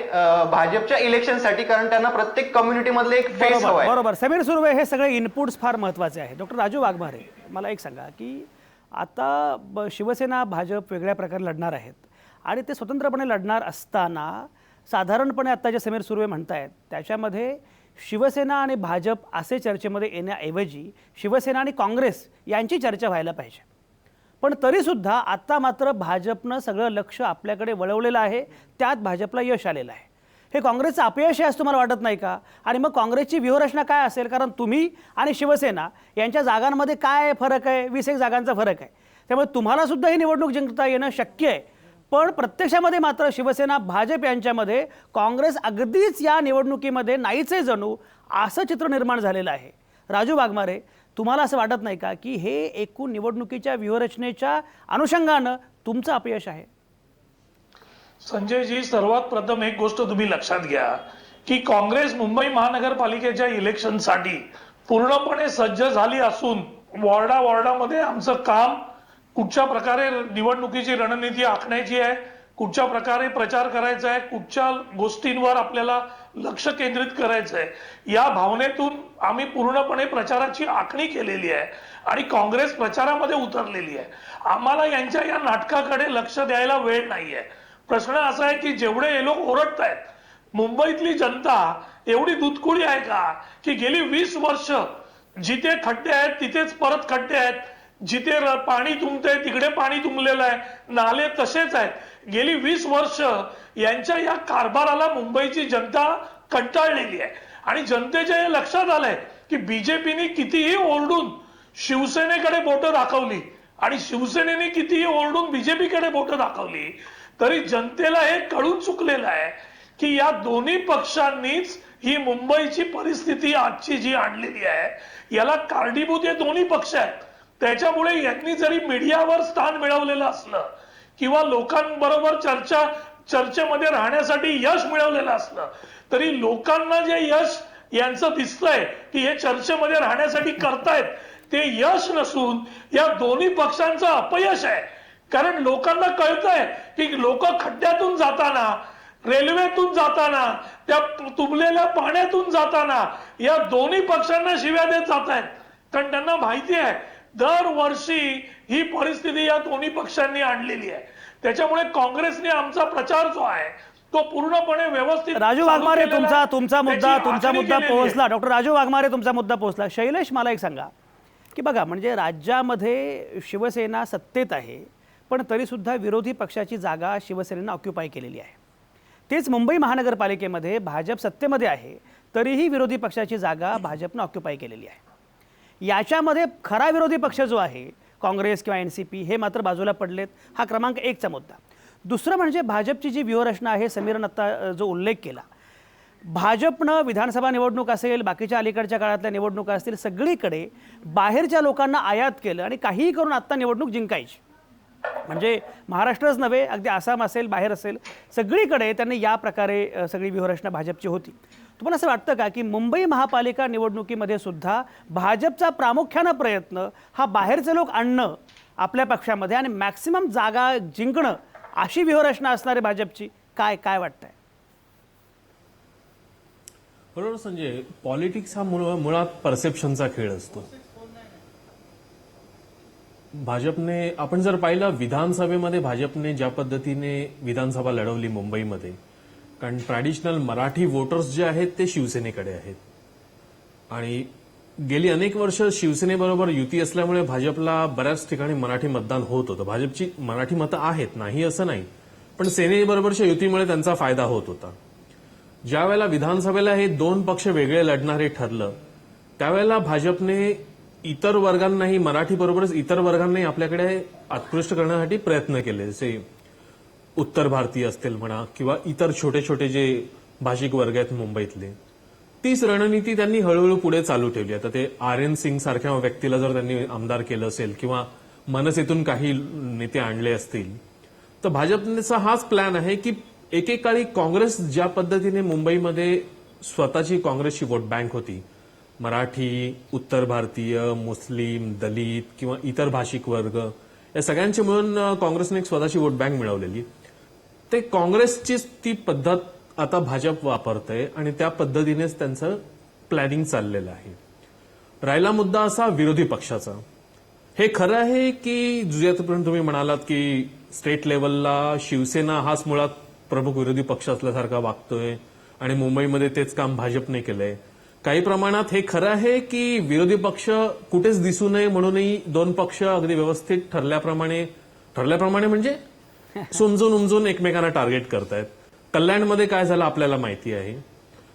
भाजपच्या इलेक्शनसाठी, कारण त्यांना प्रत्येक कम्युनिटी मधले एक फेस हवाय. बरोबर. समीर सुर्वे, हे सगळे इनपुट्स फार महत्वाचे आहेत. डॉक्टर राजू वाघमारे, मला एक सांगा की आता शिवसेना भाजप वेगळ्या प्रकारे लढणार आहेत आणि ते स्वतंत्रपणे लढणार असताना साधारणपणे आता जे समीर सुर्वे म्हणतायत त्याच्यामध्ये शिवसेना आणि भाजप असे चर्चेमध्ये येण्याऐवजी शिवसेना आणि काँग्रेस यांची चर्चा व्हायला पाहिजे. पण तरीसुद्धा आत्ता मात्र भाजपनं सगळं लक्ष आपल्याकडे वळवलेलं आहे, त्यात भाजपला यश आलेलं आहे. हे काँग्रेसचं अपयश आहे असं तुम्हाला वाटत नाही का? आणि मग काँग्रेसची व्यूहरचना काय असेल? कारण तुम्ही आणि शिवसेना यांच्या जागांमध्ये काय फरक आहे? 20 जागांचा फरक आहे. त्यामुळे तुम्हालासुद्धा ही निवडणूक जिंकता येणं शक्य आहे. पण प्रत्यक्षामध्ये मात्र शिवसेना भाजप यांच्यामध्ये काँग्रेस अगदीच या निवडणुकीमध्ये नाहीच आहे जणू, असं चित्र निर्माण झालेलं आहे. राजू वाघमारे, तुम्हाला असं वाटत नाही का की हे एकूण निवडणुकीच्या व्यूहरचनेच्या अनुषंगानं तुमचं अपयश आहे? संजयजी, सर्वात प्रथम एक गोष्ट तुम्ही लक्षात घ्या की काँग्रेस मुंबई महानगरपालिकेच्या इलेक्शनसाठी पूर्णपणे सज्ज झाली असून वॉर्डामध्ये आमचं काम कुठच्या प्रकारे निवडणुकीची रणनीती आखण्याची आहे, कुठच्या प्रकारे प्रचार करायचा आहे, कुठच्या गोष्टींवर आपल्याला लक्ष केंद्रित करायचं आहे, या भावनेतून आम्ही पूर्णपणे प्रचाराची आखणी केलेली आहे आणि काँग्रेस प्रचारामध्ये उतरलेली आहे. आम्हाला यांच्या या नाटकाकडे लक्ष द्यायला वेळ नाहीये. प्रश्न असा आहे की जेवढे हे लोक ओरडतायत, मुंबईतली जनता एवढी दुधकुळी आहे का की गेली 20 वर्ष जिथे खड्डे आहेत तिथेच परत खड्डे आहेत, जिथे पाणी तुंबतंय तिकडे पाणी तुंबलेलं आहे, नाले तसेच आहेत. गेली 20 वर्ष यांच्या या कारभाराला मुंबईची जनता कंटाळलेली आहे आणि जनतेच्या हे लक्षात आलंय की बीजेपीने कितीही ओरडून शिवसेनेकडे बोटं दाखवली आणि शिवसेनेने कितीही ओरडून बीजेपीकडे बोटं दाखवली तरी जनतेला हे कळून चुकलेलं आहे की या दोन्ही पक्षांनीच ही मुंबईची परिस्थिती आजची जी आणलेली आहे याला कारणीभूत हे दोन्ही पक्ष आहेत. त्याच्यामुळे यांनी जरी मीडियावर स्थान मिळवलेलं असलं किंवा लोकांबरोबर चर्चेमध्ये राहण्यासाठी यश मिळवलेलं असलं तरी लोकांना जे यश यांचं दिसतंय की हे चर्चेमध्ये राहण्यासाठी करतायत ते यश नसून या दोन्ही पक्षांचं अपयश आहे. कारण लोकांना कळतंय की लोक खड्ड्यातून जाताना, रेल्वेतून जाताना, त्या तुंबलेल्या पाण्यातून जाताना या दोन्ही पक्षांना शिव्या देत जात आहेत. कारण त्यांना माहिती आहे दरवर्षी ही परिस्थिती या दोन्ही पक्षांनी आणलेली आहे. त्याच्यामुळे काँग्रेसने आमचा प्रचार जो आहे तो पूर्णपणे व्यवस्थित. राजू वाघमारे, तुमचा मुद्दा केलेली पोहोचला. डॉक्टर राजू वाघमारे, तुमचा मुद्दा पोहोचला. शैलेश, मला एक सांगा की बघा, म्हणजे राज्यामध्ये शिवसेना सत्तेत आहे पण तरीसुद्धा विरोधी पक्षाची जागा शिवसेनेनं ऑक्युपाय केलेली आहे. तेच मुंबई महानगरपालिकेमध्ये भाजप सत्तेमध्ये आहे तरीही विरोधी पक्षाची जागा भाजपनं ऑक्युपाय केलेली आहे. याच्यामध्ये खरा विरोधी पक्ष जो आहे काँग्रेस किंवा NCP हे मात्र बाजूला पडलेत. हा क्रमांक 1चा मुद्दा. दुसरं म्हणजे भाजपची जी व्यूहरचना आहे, समीरन आत्ता जो उल्लेख केला, भाजपनं विधानसभा निवडणूक असेल, बाकीच्या अलीकडच्या काळातल्या निवडणुका असतील, सगळीकडे बाहेरच्या लोकांना आयात केलं आणि काहीही करून आत्ता निवडणूक जिंकायची. म्हणजे महाराष्ट्रच नव्हे, अगदी आसाम असेल, बाहेर असेल, सगळीकडे त्यांनी या प्रकारे सगळी व्यूहरचना भाजपची होती. तुम्हाला असं वाटतं का की मुंबई महापालिका निवडणुकीमध्ये सुद्धा भाजपचा प्रामुख्यानं प्रयत्न हा बाहेरचे लोक आणणं आपल्या पक्षामध्ये आणि मॅक्सिमम जागा जिंकणं अशी व्यूहरचना असणारे भाजपची? काय वाटतंय? बरोबर संजय, पॉलिटिक्स हा मुळात परसेप्शनचा खेळ असतो. भाजपने, आपण जर पाहिलं विधानसभेमध्ये भाजपने ज्या पद्धतीने विधानसभा लढवली मुंबईमध्ये, कारण ट्रॅडिशनल मराठी वोटर्स जे आहेत ते शिवसेनेकडे आहेत आणि गेली अनेक वर्ष शिवसेनेबरोबर युती असल्यामुळे भाजपला बऱ्याच ठिकाणी मराठी मतदान होत होतं. भाजपची मराठी मतं आहेत, नाही असं नाही, पण सेनेबरोबरच्या युतीमुळे त्यांचा फायदा होत होता. ज्या वेळेला विधानसभेला हे दोन पक्ष वेगळे लढणारे ठरलं त्यावेळेला भाजपने इतर वर्गांनाही, मराठीबरोबरच इतर वर्गांनाही आपल्याकडे आकृष्ट करण्यासाठी प्रयत्न केले. जसे उत्तर भारतीय असतील म्हणा किंवा इतर छोटे छोटे जे भाषिक वर्ग आहेत मुंबईतले, तीच रणनीती त्यांनी हळूहळू पुढे चालू ठेवली. आता ते RN सिंग सारख्या व्यक्तीला जर त्यांनी आमदार केलं असेल किंवा मनसेतून काही नेते आणले असतील तर भाजपचा हाच प्लॅन आहे की एकेकाळी काँग्रेस ज्या पद्धतीने मुंबईमध्ये स्वतःची काँग्रेसची वोट बँक होती, मराठी, उत्तर भारतीय, मुस्लिम, दलित किंवा इतर भाषिक वर्ग या सगळ्यांची मिळून काँग्रेसने एक स्वतःची वोट बँक मिळवलेली, ते काँग्रेसचीच ती पद्धत आता भाजप वापरतंय आणि त्या पद्धतीनेच त्यांचं प्लॅनिंग चाललेलं आहे. राहिला मुद्दा असा विरोधी पक्षाचा. हे खरं आहे की जुयातपर्यंत तुम्ही म्हणालात की स्टेट लेवलला शिवसेना हाच मुळात प्रमुख विरोधी पक्ष असल्यासारखा वागतोय आणि मुंबईमध्ये तेच काम भाजपने केलंय. काही प्रमाणात हे खरं आहे की विरोधी पक्ष कुठेच दिसू नये म्हणूनही दोन पक्ष अगदी व्यवस्थित ठरल्याप्रमाणे म्हणजे समजून उमजून एकमेकांना टार्गेट करतायत. कल्याणमध्ये काय झालं आपल्याला माहिती आहे.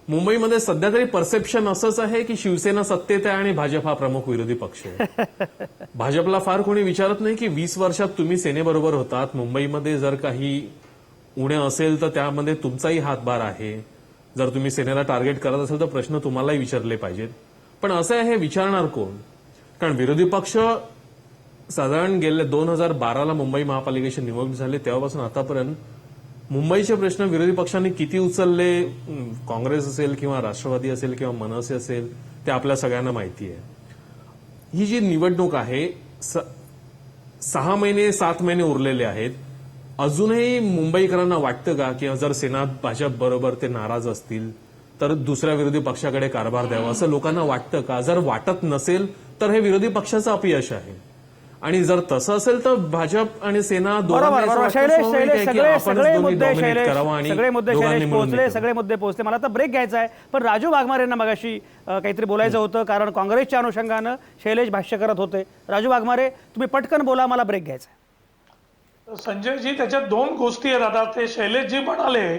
मुंबईमध्ये सध्या तरी परसेप्शन असंच आहे की शिवसेना सत्तेत आहे आणि भाजप हा प्रमुख विरोधी पक्ष आहे. भाजपला फार कोणी विचारत नाही की 20 वर्षात तुम्ही सेनेबरोबर होतात. मुंबईमध्ये जर काही उणं असेल तर त्यामध्ये तुमचाही हातभार आहे. जर तुम्ही सेनेला टार्गेट करत असेल तर प्रश्न तुम्हालाही विचारले पाहिजेत. पण असं आहे, हे विचारणार कोण? कारण विरोधी पक्ष साधारण गेल्या 2012ला मुंबई महापालिकेची निवडणूक झाली तेव्हापासून आतापर्यंत मुंबईचे प्रश्न विरोधी पक्षांनी किती उचलले, काँग्रेस असेल किंवा राष्ट्रवादी असेल किंवा मनसे असेल, ते आपल्या सगळ्यांना माहिती आहे. ही जी निवडणूक आहे 6 महिने 7 महिने उरलेले आहेत. अजूनही मुंबईकरांना वाटतं का की जर सेना भाजप बरोबर ते नाराज असतील तर दुसऱ्या विरोधी पक्षाकडे कारभार द्यावा, असं लोकांना वाटतं का? जर वाटत नसेल तर हे विरोधी पक्षाचं अपयश आहे. आणि जर तसं असेल तर भाजप आणि सेना बरोबर शैलेश सगळे मुद्दे शैलेश पोहोचले, सगळे मुद्दे पोहोचले. मला आता ब्रेक घ्यायचा आहे, पण राजू वाघमारे यांना मगाशी काहीतरी बोलायचं होतं, कारण काँग्रेसच्या अनुषंगानं शैलेश भाष्य करत होते. राजू वाघमारे, तुम्ही पटकन बोला, मला ब्रेक घ्यायचा आहे. संजयजी, त्याच्यात 2 गोष्टी आहेत. आता ते शैलेशजी म्हणाले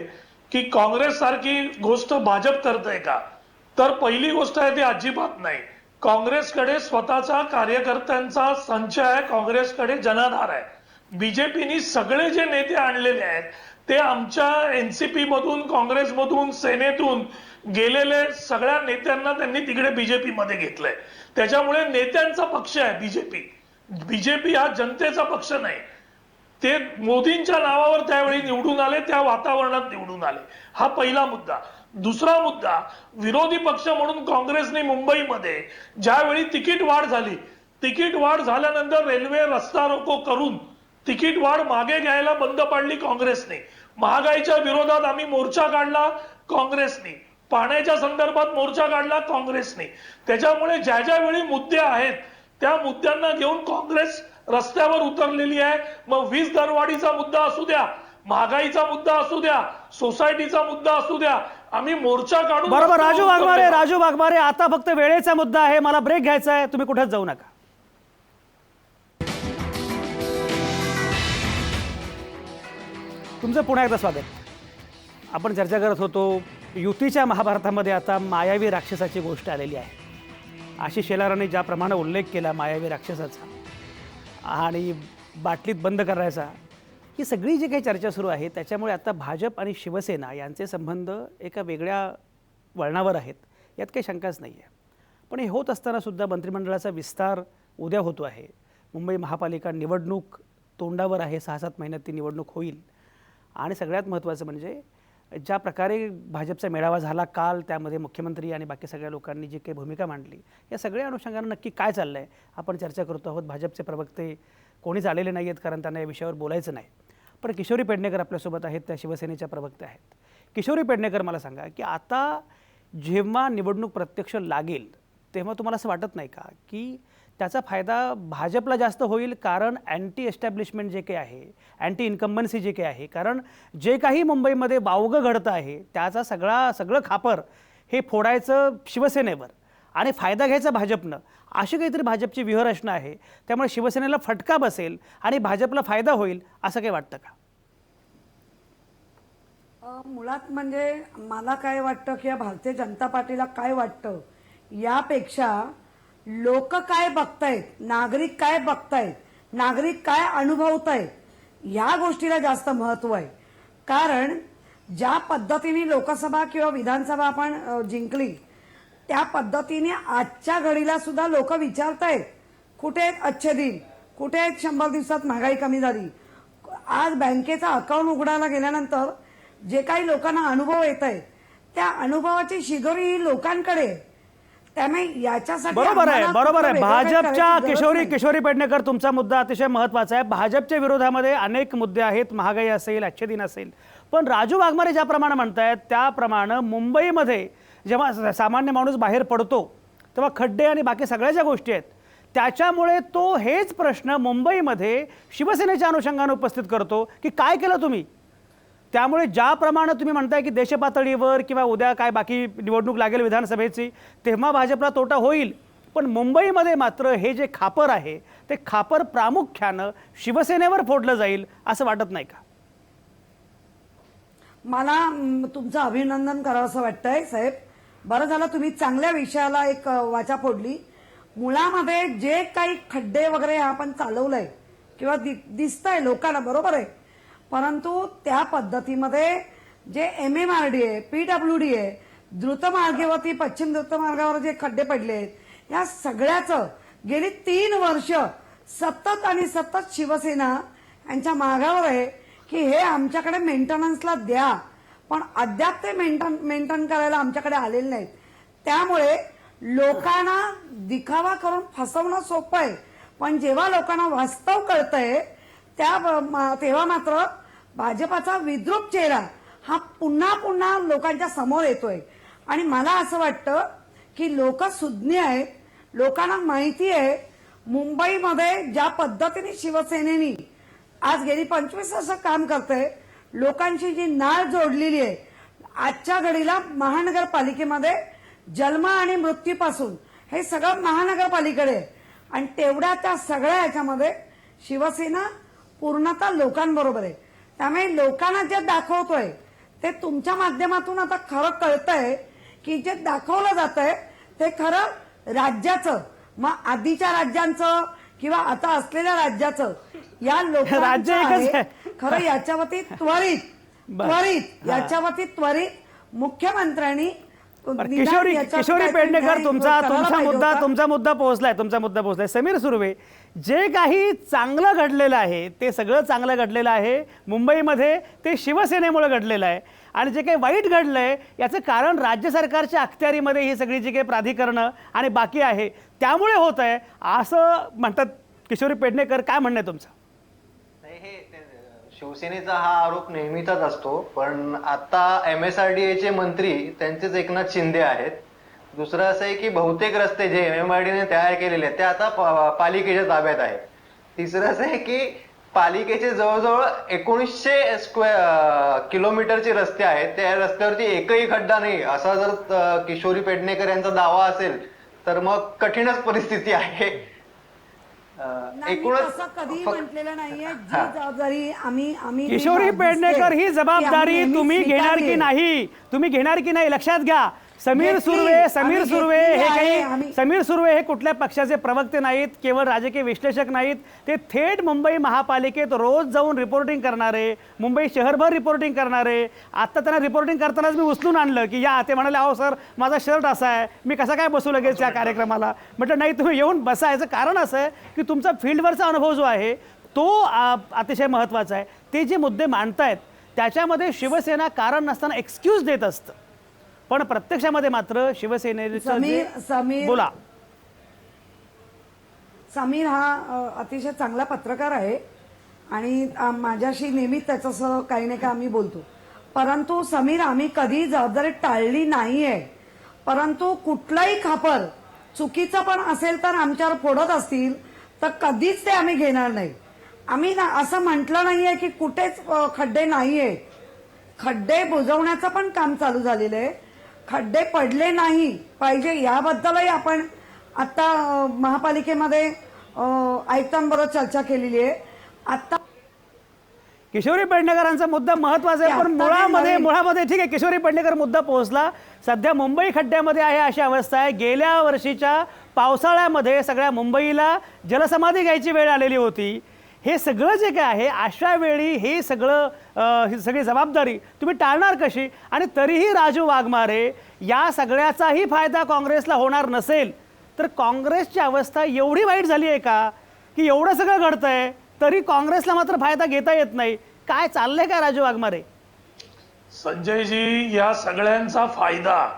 की काँग्रेस सारखी गोष्ट भाजप करतंय का, तर पहिली गोष्ट आहे ती अजिबात नाही. काँग्रेसकडे स्वतःचा कार्यकर्त्यांचा संच आहे, काँग्रेसकडे जनाधार आहे. बीजेपीनी सगळे जे नेते आणलेले आहेत ते आमच्या एनसीपी मधून, काँग्रेसमधून, सेनेतून गेलेले सगळ्या नेत्यांना त्यांनी तिकडे बीजेपी मध्ये घेतलंय. त्याच्यामुळे नेत्यांचा पक्ष आहे बीजेपी. बीजेपी हा जनतेचा पक्ष नाही. ते मोदींच्या नावावर त्यावेळी निवडून आले, त्या वातावरणात निवडून आले. हा पहिला मुद्दा. दुसरा मुद्दा, विरोधी पक्ष म्हणून काँग्रेसने मुंबईमध्ये ज्यावेळी तिकीट वाढ झाली, तिकीट वाढ झाल्यानंतर रेल्वे रस्ता रोको करून तिकीट वाढ मागे घ्यायला बंद पाडली काँग्रेसने. महागाईच्या विरोधात आम्ही मोर्चा काढला काँग्रेसने. पाण्याच्या संदर्भात मोर्चा काढला काँग्रेसने. त्याच्यामुळे ज्या ज्यावेळी मुद्दे आहेत त्या मुद्द्यांना घेऊन काँग्रेस रस्त्यावर उतरलेली आहे. मग वीज दरवाढीचा मुद्दा असू द्या, महागाईचा मुद्दा असू द्या, सोसायटीचा मुद्दा असू द्या, आम्ही मोर्चा काढून. बरोबर राजू वाघमारे, आता फक्त वेळेचा मुद्दा आहे, मला ब्रेक घ्यायचा आहे, तुम्ही कुठेच जाऊ नका. तुमचं पुन्हा एकदा स्वागत. आपण चर्चा करत होतो युतीच्या महाभारतामध्ये आता मायावी राक्षसाची गोष्ट आलेली आहे. आशिष शेलारांनी ज्याप्रमाणे उल्लेख केला मायावी राक्षसाचा आणि बाटलीत बंद करायचा, ही सगळी जी काही चर्चा सुरू आहे त्याच्यामुळे आता भाजप आणि शिवसेना यांचे संबंध एका वेगळ्या वळणावर आहेत, यात काही शंकाच नाही आहे. पण हे होत असताना सुद्धा मंत्रिमंडळाचा विस्तार उद्या होतो आहे. मुंबई महापालिका निवडणूक तोंडावर आहे, 6-7 महिन्यात ती निवडणूक होईल. आणि सगळ्यात महत्त्वाचं म्हणजे ज्या प्रकारे भाजपचा मेळावा झाला काल, त्यामध्ये मुख्यमंत्री आणि बाकी सगळ्या लोकांनी जी काही भूमिका मांडली, या सगळ्या अनुषंगानं नक्की काय चाललं आहे आपण चर्चा करतो आहोत. भाजपचे प्रवक्ते कोणीच आलेले नाही आहेत, कारण त्यांना या विषयावर बोलायचं नाही. पण किशोरी पेडणेकर आपल्यासोबत आहेत, त्या शिवसेनेच्या प्रवक्त्या आहेत. किशोरी पेडणेकर, मला सांगा की आता जेव्हा निवडणूक प्रत्यक्ष लागेल तेव्हा तुम्हाला असं वाटत नाही का की त्याचा फायदा भाजपला जास्त होईल? कारण अँटी एस्टॅब्लिशमेंट जे काही आहे, अँटी इन्कम्बन्सी जे काही आहे, कारण जे काही मुंबईमध्ये वावगं घडतं आहे त्याचा सगळं खापर हे फोडायचं शिवसेनेवर आणि फायदा घ्यायचा भाजपनं, अशी काहीतरी भाजपची व्यूहरचना आहे. त्यामुळे शिवसेनेला फटका बसेल आणि भाजपला फायदा होईल, असं काही वाटतं का? मुळात म्हणजे मला काय वाटतं किंवा भारतीय जनता पार्टीला काय वाटतं, यापेक्षा लोक काय बघतायत, नागरिक काय बघतायत, नागरिक काय अनुभवतायत, या गोष्टीला जास्त महत्व आहे. कारण ज्या पद्धतीने लोकसभा किंवा विधानसभा आपण जिंकली, त्या पद्धतीने आजच्या घडीला सुद्धा लोक विचारतायत कुठे आहेत अच्छे दिन, कुठे आहेत 100 दिवसात महागाई कमी झाली. आज बँकेचा अकाउंट उघडायला गेल्यानंतर जे काही लोकांना अनुभव येत आहे, त्या अनुभवाची शिदोरी ही लोकांकडे. त्यामुळे याच्यासाठी बरोबर आहे. भाजपच्या किशोरी पेडणेकर, तुमचा मुद्दा अतिशय महत्त्वाचा आहे. भाजपच्या विरोधामध्ये अनेक मुद्दे आहेत, महागाई असेल, अच्छे दिन असेल. पण राजू वाघमारे ज्याप्रमाणे म्हणतायत त्याप्रमाणे मुंबईमध्ये जेव्हा सामान्य माणूस बाहेर पडतो तेव्हा खड्डे आणि बाकी सगळ्या ज्या गोष्टी आहेत त्याच्यामुळे तो हेच प्रश्न मुंबईमध्ये शिवसेनेच्या अनुषंगाने उपस्थित करतो की काय केलं तुम्ही? त्यामुळे ज्याप्रमाणे तुम्ही म्हणताय की देशपातळीवर किंवा उद्या काय बाकी निवडणूक लागेल विधानसभेची तेव्हा भाजपला तोटा होईल, पण मुंबईमध्ये मात्र हे जे खापर आहे ते खापर प्रामुख्यानं शिवसेनेवर फोडलं जाईल असं वाटत नाही का? मला तुमचं अभिनंदन करावंसं वाटतंय साहेब. बरं झालं तुम्ही चांगल्या विषयाला एक वाचा फोडली. मुळामध्ये जे काही खड्डे वगैरे आपण चालवलंय किंवा दिसतंय लोकांना, बरोबर आहे, परंतु त्या पद्धतीमध्ये जे MMRD आहे, PWD आहे, द्रुतमार्गावरती पश्चिम द्रुतमार्गावर जे खड्डे पडले आहेत या सगळ्याचं गेली 3 वर्ष सतत आणि सतत शिवसेना यांच्या मागावर आहे की हे आमच्याकडे मेंटेनन्सला द्या, पण अद्याप ते मेंटेन करायला आमच्याकडे आलेले नाहीत. त्यामुळे लोकांना दिखावा करून फसवणं सोपं आहे, पण जेव्हा लोकांना वास्तव कळतंय तेव्हा मात्र भाजपाचा विद्रूप चेहरा हा पुन्हा पुन्हा लोकांच्या समोर येतोय. आणि मला असं वाटतं की लोक सुज्ञ आहेत, लोकांना माहिती आहे मुंबईमध्ये ज्या पद्धतीने शिवसेनेनी आज गेली 25 वर्ष काम करते, लोकांची जी नाळ जोडलेली आहे, आजच्या घडीला महानगरपालिकेमध्ये जन्म आणि मृत्यूपासून हे सगळं महानगरपालिकेकडे आहे. आणि तेवढ्या त्या सगळ्या याच्यामध्ये शिवसेना पूर्णतः लोकांबरोबर आहे. त्यामुळे लोकांना जे दाखवतोय ते तुमच्या माध्यमातून आता खरं कळतंय की जे दाखवलं जात आहे ते खरं राज्याचं, मग आधीच्या राज्यांचं किंवा आता असलेल्या राज्याचं, या राज्य लोकांचं एकच आहे. आहे. खरं याच्यावरती त्वरित मुख्यमंत्र्यांनी किशोरी पेडणेकर तुमचा मुद्दा पोहोचलाय. समीर सुर्वे, जे काही चांगलं घडलेलं आहे ते सगळं चांगलं घडलेलं आहे मुंबईमध्ये, ते शिवसेनेमुळे घडलेलं आहे. आणि जे काही वाईट घडलंय याचं कारण राज्य सरकारच्या अखत्यारीमध्ये ही सगळी जी काही प्राधिकरणं आणि बाकी आहे त्यामुळे होत आहे असं म्हणतात किशोरी पेडणेकर. काय म्हणणं आहे तुमचं? नाही, शिवसेनेचा हा आरोप नेहमीचाच असतो, पण आता MSRDA चे मंत्री त्यांचेच एकनाथ शिंदे आहेत. दुसरं असं आहे की बहुतेक रस्ते जे MMRD ने तयार केलेले आहेत ते आता पालिकेच्या ताब्यात आहेत. तिसरं असं आहे की पालिकेचे जवळजवळ 1900 किलोमीटरचे रस्ते आहेत, त्या रस्त्यावरती एकही खड्डा नाही असा जर किशोरी पेडणेकर यांचा दावा असेल तर मग कठीणच परिस्थिती आहे. असं कधीही म्हटलेलं नाहीये. जी जबाबदारी आम्ही किशोरी पेडणेकर ही जबाबदारी तुम्ही घेणार की नाही, लक्षात घ्या. समीर सुर्वे हे कुठल्या पक्षाचे प्रवक्ते नाहीत, केवळ राजकीय विश्लेषक नाहीत. ते थेट मुंबई महापालिकेत रोज जाऊन रिपोर्टिंग करणारे, मुंबई शहरभर रिपोर्टिंग करणारे. आता त्यांना रिपोर्टिंग करतानाच मी उचलून आणलं की या, ते म्हणाले अहो सर माझा शर्ट असा आहे, मी कसा काय बसू लगेच त्या कार्यक्रमाला. म्हटलं नाही, तुम्ही येऊन बसा. याचं कारण असं आहे की तुमचा फील्डवरचा अनुभव जो आहे तो अतिशय महत्त्वाचा आहे. ते जे मुद्दे मांडतायत त्याच्यामध्ये शिवसेना कारण नसताना एक्सक्यूज देत असतं, पण प्रत्यक्षामध्ये मात्र शिवसेनेचं बोला. समीर हा अतिशय चांगला पत्रकार आहे आणि माझ्याशी नेहमी त्याच्यासह काही नाही का आम्ही बोलतो. परंतु समीर, आम्ही कधी जबाबदारी टाळली नाहीये. परंतु कुठलाही खापर चुकीचं पण असेल तर आमच्यावर फोडत असतील तर कधीच ते आम्ही घेणार नाही. आम्ही असं म्हटलं नाहीये की कुठेच खड्डे नाहीये. खड्डे बुजवण्याचं पण काम चालू झालेलं आहे. खड्डे पडले नाही पाहिजे याबद्दलही आपण आता महापालिकेमध्ये आयुक्तांबरोबर चर्चा केलेली आहे. आता किशोरी पेडणेकरांचा मुद्दा महत्त्वाचा आहे, पण मुळामध्ये ठीक आहे, किशोरी पेडणेकर मुद्दा पोहोचला. सध्या मुंबई खड्ड्यामध्ये आहे अशी अवस्था आहे. गेल्या वर्षीच्या पावसाळ्यामध्ये सगळ्या मुंबईला जलसमाधी घ्यायची वेळ आलेली होती. हे सगळं जे काय आहे अशा वेळी ही सगळी जबाबदारी तुम्ही टाळणार कशी? आणि तरीही राजू वाघमारे, या सगळ्याचाही फायदा काँग्रेसला होणार नसेल तर काँग्रेसची अवस्था एवढी वाईट झाली आहे का की एवढं सगळं घडतंय तरी काँग्रेसला मात्र फायदा घेता येत नाही? काय चाललंय का राजू वाघमारे? संजयजी, या सगळ्यांचा फायदा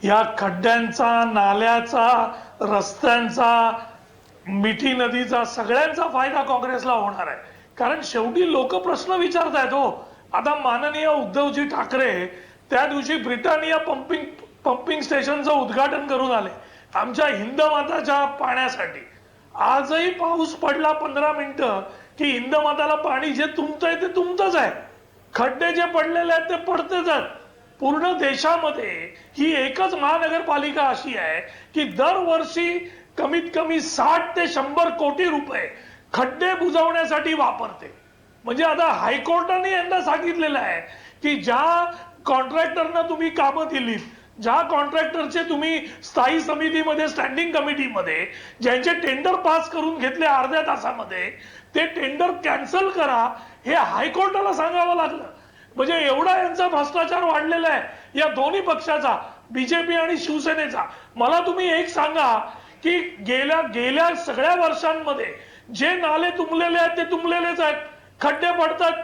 या खड्ड्यांचा, नाल्याचा, रस्त्यांचा, मिठी नदीचा सगळ्यांचा फायदा काँग्रेसला होणार आहे. कारण शेवटी लोक प्रश्न विचारतायत हो. आता माननीय उद्धवजी ठाकरे त्या दिवशी ब्रिटानिया पंपिंग स्टेशनचं उद्घाटन करून आले आमच्या हिंदमाताच्या पाण्यासाठी. आजही पाऊस पडला 15 मिनिटं की हिंदमाताला पाणी जे तुमचं आहे ते तुमचंच आहे. खड्डे जे पडलेले आहेत ते पडतेच आहेत. पूर्ण देशामध्ये ही एकच महानगरपालिका अशी आहे की दरवर्षी कमीत कमी 60 ते 100 कोटी रुपये खड्डे बुजवण्यासाठी वापरते. म्हणजे आता हायकोर्टाने यांना सांगितलेलं आहे की ज्या कॉन्ट्रॅक्टरना तुम्ही कामं दिलीत, ज्या कॉन्ट्रॅक्टरचे तुम्ही स्थायी समितीमध्ये, स्टँडिंग कमिटीमध्ये ज्यांचे टेंडर पास करून घेतले अर्ध्या तासामध्ये, ते टेंडर कॅन्सल करा, हे हायकोर्टाला सांगावं लागलं. म्हणजे एवढा यांचा भ्रष्टाचार वाढलेला आहे या दोन्ही पक्षाचा, बीजेपी आणि शिवसेनेचा. मला तुम्ही एक सांगा की गेल्या सगळ्या वर्षांमध्ये जे नाले तुंबलेले आहेत ते तुंबलेलेच आहेत, खड्डे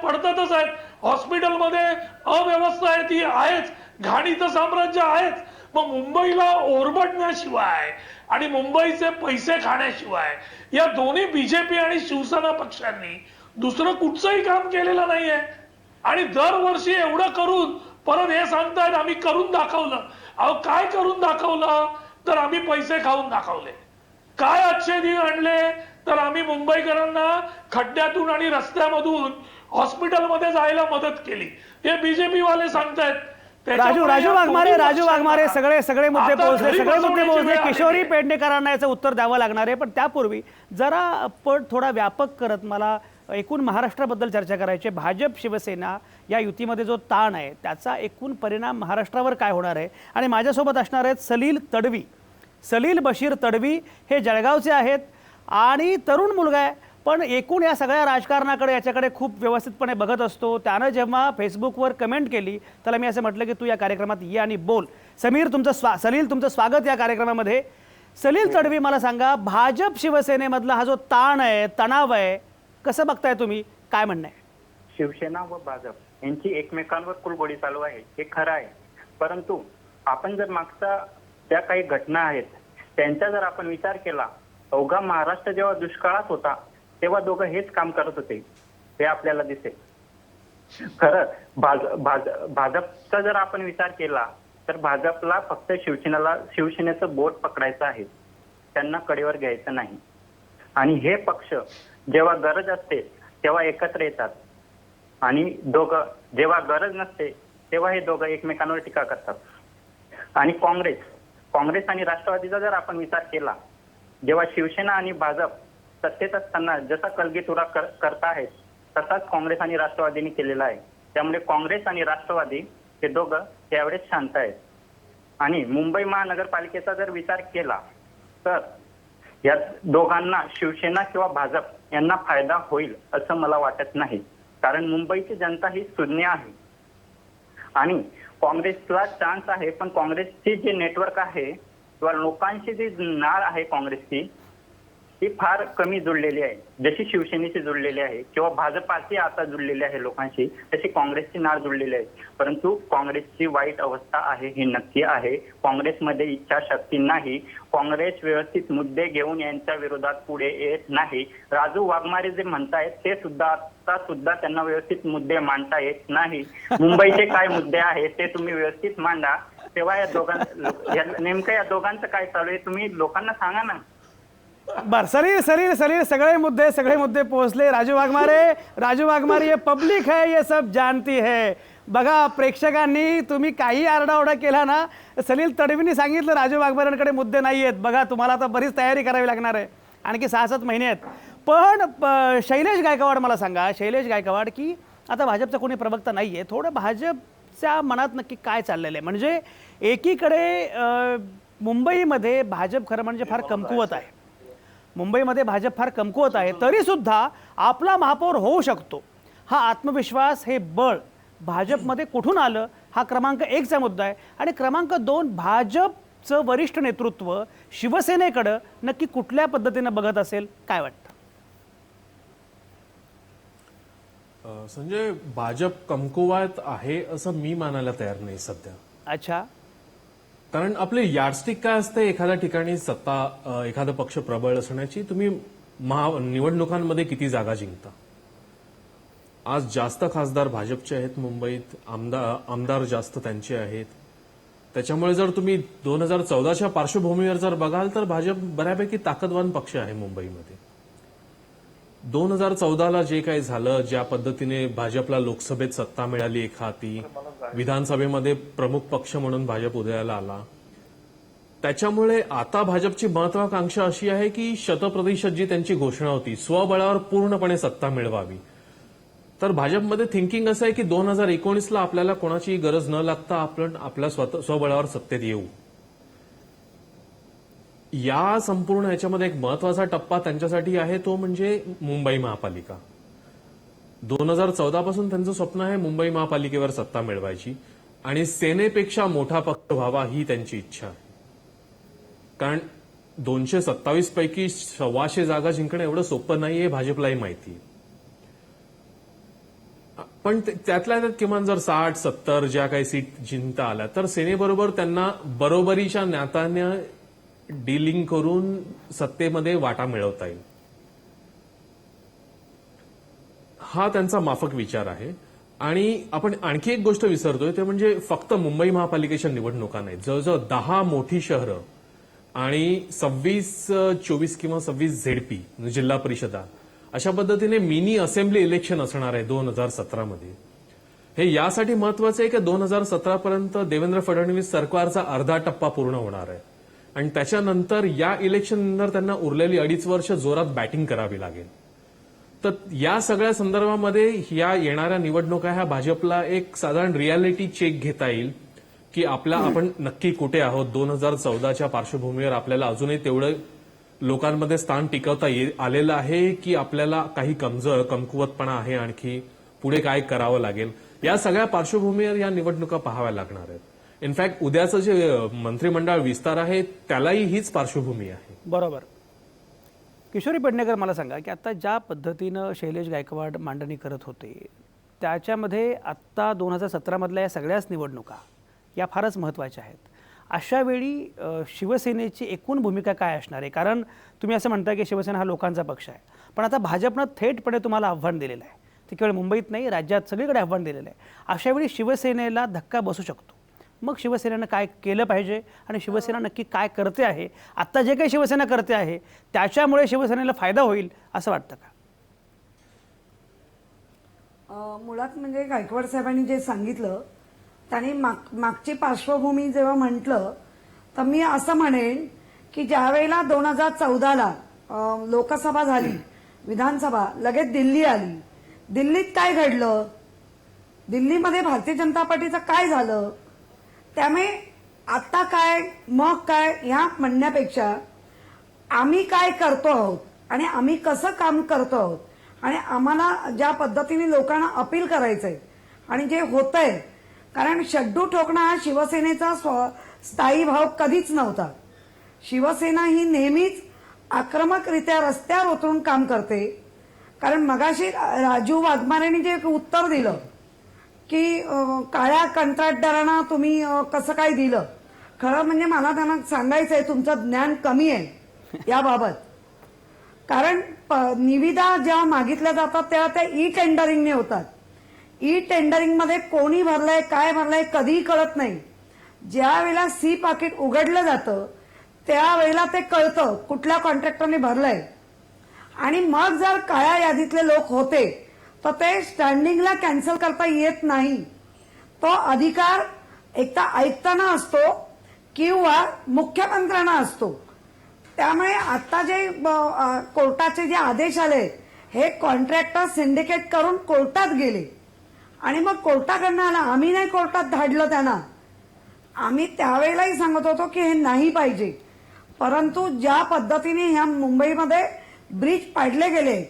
पडतातच आहेत, हॉस्पिटलमध्ये अव्यवस्था आहे ती आहेच, घाणीचं साम्राज्य आहेच. मग मुंबईला ओरबडण्याशिवाय आणि मुंबईचे पैसे खाण्याशिवाय या दोन्ही बीजेपी आणि शिवसेना पक्षांनी दुसरं कुठचंही काम केलेलं नाहीये. आणि दरवर्षी एवढं करून परत हे सांगतायत आम्ही करून दाखवलं. अहो काय करून दाखवलं? तर आम्ही पैसे खाऊन दाखवले. काय अच्छे दिन आणले? तर आम्ही मुंबईकरांना खड्ड्यातून आणि रस्त्यामधून हॉस्पिटलमध्ये जायला मदत केली. हे बीजेपी वाले सांगतायत. राजू वाघमारे सगळे मुद्दे पोहोचले. किशोरी पेडणेकरांना याचं उत्तर द्यावं लागणार आहे, पण त्यापूर्वी जरा थोडा व्यापक करत मला एकूण महाराष्ट्राबद्दल चर्चा करायची. भाजप शिवसेना या युतीमध्ये जो ताण आहे त्याचा एकूण परिणाम महाराष्ट्रावर काय होणार आहे? आणि माझ्यासोबत असणार आहेत सलील बशीर तडवी. हे जळगावचे आहेत आणि तरुण मुलगा आहे, पण एकूण या सगळ्या राजकारणाकडे याच्याकडे खूप व्यवस्थितपणे बघत असतो. त्यानं जेव्हा फेसबुकवर कमेंट केली त्याला मी असं म्हटलं की तू या कार्यक्रमात ये आणि बोल. सलील तुमचं स्वागत या कार्यक्रमामध्ये. सलील तडवी, मला सांगा, भाजप शिवसेनेमधला हा जो ताण आहे, तणाव आहे, कसं बघताय तुम्ही? काय म्हणणं आहे? शिवसेना व भाजप यांची एकमेकांवर कुलगोडी चालू आहे हे खरं आहे, परंतु आपण जर मागचा त्या काही घटना आहेत त्यांचा जर आपण विचार केला, अवघा महाराष्ट्र जेव्हा दुष्काळात होता तेव्हा दोघं हेच काम करत होते हे आपल्याला दिसेल. खरं भाजपचा जर आपण विचार केला तर भाजपला फक्त शिवसेनेचं बोट पकडायचं आहे, त्यांना कडेवर घ्यायचं नाही. आणि हे पक्ष जेव्हा गरज असते तेव्हा एकत्र येतात आणि दोघं जेव्हा गरज नसते तेव्हा हे दोघं एकमेकांवर टीका करतात. आणि काँग्रेस आणि राष्ट्रवादीचा जर आपण विचार केला, जेव्हा शिवसेना आणि भाजप सत्तेत असताना जसा कलगीतुरा करता आहेत तसाच काँग्रेस आणि राष्ट्रवादीने केलेला आहे. त्यामुळे काँग्रेस आणि राष्ट्रवादी हे दोघं त्यावेळेस शांत आहेत. आणि मुंबई महानगरपालिकेचा जर विचार केला तर या दोघांना शिवसेना किंवा भाजप यांना फायदा होईल असं मला वाटत नाही, कारण मुंबईची जनता ही शून्य आहे आणि काँग्रेसला चान्स आहे, पण काँग्रेसची जे नेटवर्क आहे किंवा लोकांची जी नाळ आहे काँग्रेसची ती फार कमी जुळलेली आहे. जशी शिवसेनेची जुळलेली आहे किंवा भाजपाची आता जुळलेली आहे लोकांशी, तशी काँग्रेसची नाळ जुळलेली आहे. परंतु काँग्रेसची वाईट अवस्था आहे ही नक्की आहे. काँग्रेसमध्ये इच्छाशक्ती नाही. काँग्रेस व्यवस्थित मुद्दे घेऊन यांच्या विरोधात पुढे येत नाही. राजू वाघमारे जे म्हणतायत ते सुद्धा त्यांना व्यवस्थित मुद्दे मांडता येत नाही. मुंबईचे काय मुद्दे आहेत ते तुम्ही व्यवस्थित मांडा, तेव्हा नेमकं या दोघांचं काय चालू आहे तुम्ही लोकांना सांगा ना. बर, सलील सगळे मुद्दे पोहोचले. राजू वाघमारे, ये पब्लिक है, ये सब जानती है. बघा प्रेक्षकांनी, तुम्ही काही आरडाओरडा केला ना, सलील तडवींनी सांगितलं राजू वाघमारेंकडे मुद्दे नाही आहेत. बघा तुम्हाला आता बरीच तयारी करावी लागणार आहे, आणखी 6-7 महिने आहेत. पण शैलेश गायकवाड, मला सांगा शैलेश गायकवाड, की आता भाजपचा कोणी प्रवक्ता नाही आहे, थोडं भाजपच्या मनात नक्की काय चाललेलं आहे? म्हणजे एकीकडे मुंबईमध्ये भाजप खरं म्हणजे फार कमकुवत आहे, मुंबईमध्ये भाजप फार कमकुवत आहे, तरीसुद्धा आपला महापौर होऊ शकतो हा आत्मविश्वास, हे बळ भाजपमध्ये कुठून आलं, हा क्रमांक 1चा मुद्दा आहे. आणि क्रमांक 2, भाजपचं वरिष्ठ नेतृत्व शिवसेनेकडं नक्की कुठल्या पद्धतीनं बघत असेल, काय वाटतं? संजय, भाजप कमकुवत आहे असं मी मानायला तयार नाही सध्या. अच्छा, कारण आपले यार्डस्टिक काय असते, एखाद्या ठिकाणी सत्ता, एखादा पक्ष प्रबळ असण्याची, तुम्ही निवडणुकांमध्ये किती जागा जिंकता. आज जास्त खासदार भाजपचे आहेत मुंबईत, आमदार जास्त त्यांचे आहेत. त्याच्यामुळे जर तुम्ही 2014च्या पार्श्वभूमीवर जर बघाल तर भाजप बऱ्यापैकी ताकदवान पक्ष आहे मुंबईमध्ये. 2014ला जे काही झालं, ज्या पद्धतीने भाजपला लोकसभेत सत्ता मिळाली एका हाती, विधानसभेमध्ये प्रमुख पक्ष म्हणून भाजप उदयाला आला, त्याच्यामुळे आता भाजपची महत्वाकांक्षा अशी आहे की शतप्रतिशत जी त्यांची घोषणा होती, स्वबळावर पूर्णपणे सत्ता मिळवावी. तर भाजपमध्ये थिंकिंग असं आहे की 2019ला आपल्याला कोणाची गरज न लागता आपण आपल्या स्वबळावर सत्तेत येऊ. या संपूर्ण याच्यामध्ये एक महत्वाचा टप्पा त्यांच्यासाठी आहे, तो म्हणजे मुंबई महापालिका. 2014 पासून त्यांचं स्वप्न आहे मुंबई महापालिकेवर सत्ता मिळवायची आणि सेनेपेक्षा मोठा पक्ष व्हावा ही त्यांची इच्छा आहे. कारण 227 पैकी 125 जागा जिंकणं एवढं सोपं नाहीये, भाजपलाही माहिती आहे. पण त्यातल्या त्यात किमान जर 60-70 ज्या काही सीट जिंकता आल्या तर सेनेबरोबर त्यांना बरोबरीच्या नात्याने डीलिंग करून सत्तेमध्ये वाटा मिळवता येईल. हा त्यांचा माफक विचार आहे. आणि आपण आणखी एक गोष्ट विसरतोय, ते म्हणजे फक्त मुंबई महापालिकेच्या निवडणुका नाहीत. जवळजवळ 10 मोठी शहरं आणि 26-24 किंवा 26 झेडपी जिल्हा परिषदा अशा पद्धतीने मिनी असेंब्ली इलेक्शन असणार आहे 2017 मध्ये. हे यासाठी महत्वाचं आहे की 2017 पर्यंत देवेंद्र फडणवीस सरकारचा अर्धा टप्पा पूर्ण होणार आहे आणि त्याच्यानंतर या इलेक्शन नंतर त्यांना उरलेली 2.5 वर्ष जोरात बॅटिंग करावी लागेल. तर या सगळ्या संदर्भामध्ये या येणाऱ्या निवडणुका ह्या भाजपला एक साधारण रियालिटी चेक घेता येईल की आपण नक्की कुठे आहोत. 2014च्या पार्श्वभूमीवर आपल्याला अजूनही तेवढं लोकांमध्ये स्थान टिकवता आलेलं आहे की आपल्याला काही कमकुवतपणा आहे, आणखी पुढे काय करावं लागेल. या सगळ्या पार्श्वभूमीवर या निवडणुका पाहाव्या लागणार आहेत. इनफॅक्ट उद्याचं जे मंत्रिमंडळ विस्तार आहे त्यालाही हीच पार्श्वभूमी आहे. बरोबर. किशोरी पेडणेकर, मला सांगा की आता ज्या पद्धतीनं शैलेश गायकवाड मांडणी करत होते त्याच्यामध्ये आत्ता 2017 मधल्या या सगळ्याच निवडणुका या फारच महत्त्वाच्या आहेत. अशा वेळी शिवसेनेची एकूण भूमिका काय असणार आहे? कारण तुम्ही असं म्हणता की शिवसेना हा लोकांचा पक्ष आहे, पण आता भाजपनं थेटपणे तुम्हाला आव्हान दिलेलं आहे. ते केवळ मुंबईत नाही, राज्यात सगळीकडे आव्हान दिलेलं आहे. अशा वेळी शिवसेनेला धक्का बसू शकतो. मग शिवसेनेनं काय केलं पाहिजे आणि शिवसेना नक्की काय करते आहे? आत्ता जे काही शिवसेना करते आहे त्याच्यामुळे शिवसेनेला फायदा होईल असं वाटतं का? मुळात म्हणजे गायकवाड साहेबांनी जे सांगितलं त्यांनी मागची पार्श्वभूमी जेव्हा म्हटलं तर मी असं म्हणेन की ज्यावेळेला 2014ला लोकसभा झाली, विधानसभा, लगेच दिल्ली आली. दिल्लीत काय घडलं, दिल्लीमध्ये भारतीय जनता पार्टीचं काय झालं, त्यामुळे आता काय मग काय ह्या म्हणण्यापेक्षा आम्ही काय करतो आहोत आणि आम्ही कसं काम करतो आहोत आणि आम्हाला ज्या पद्धतीने लोकांना अपील करायचंय आणि जे होतंय, कारण शड्डू ठोकणं हा शिवसेनेचा स्थायी भाव कधीच नव्हता. शिवसेना ही नेहमीच आक्रमकरित्या रस्त्यावर उतरून काम करते. कारण मगाशी राजू वाघमारेंनी जे उत्तर दिलं की काळ्या कंत्राटदारांना तुम्ही कसं काय दिलं, खरं म्हणजे मला त्यांना सांगायचंय तुमचं ज्ञान कमी आहे याबाबत. कारण निविदा ज्या मागितल्या जातात त्या ई टेंडरिंगने होतात. ई टेंडरिंग मध्ये कोणी भरलंय, काय भरलंय कधीही कळत नाही. ज्या वेळेला सी पाकिट उघडलं जातं त्यावेळेला ते कळतं कुठल्या कॉन्ट्रॅक्टरने भरलंय. आणि मग जर काळ्या यादीतले लोक होते तर ते स्टँडिंगला कॅन्सल करता येत नाही. तो अधिकार एकदा आयुक्तांना असतो किंवा मुख्यमंत्र्यांना असतो. त्यामुळे आता जे कोर्टाचे जे आदेश आले हे कॉन्ट्रॅक्टर सिंडिकेट करून कोर्टात गेले आणि मग कोर्टाकडनं आला. आम्ही नाही कोर्टात धाडलं त्यांना. आम्ही त्यावेळेलाही सांगत होतो की हे नाही पाहिजे, परंतु ज्या पद्धतीने ह्या मुंबईमध्ये ब्रिज पाडले गेले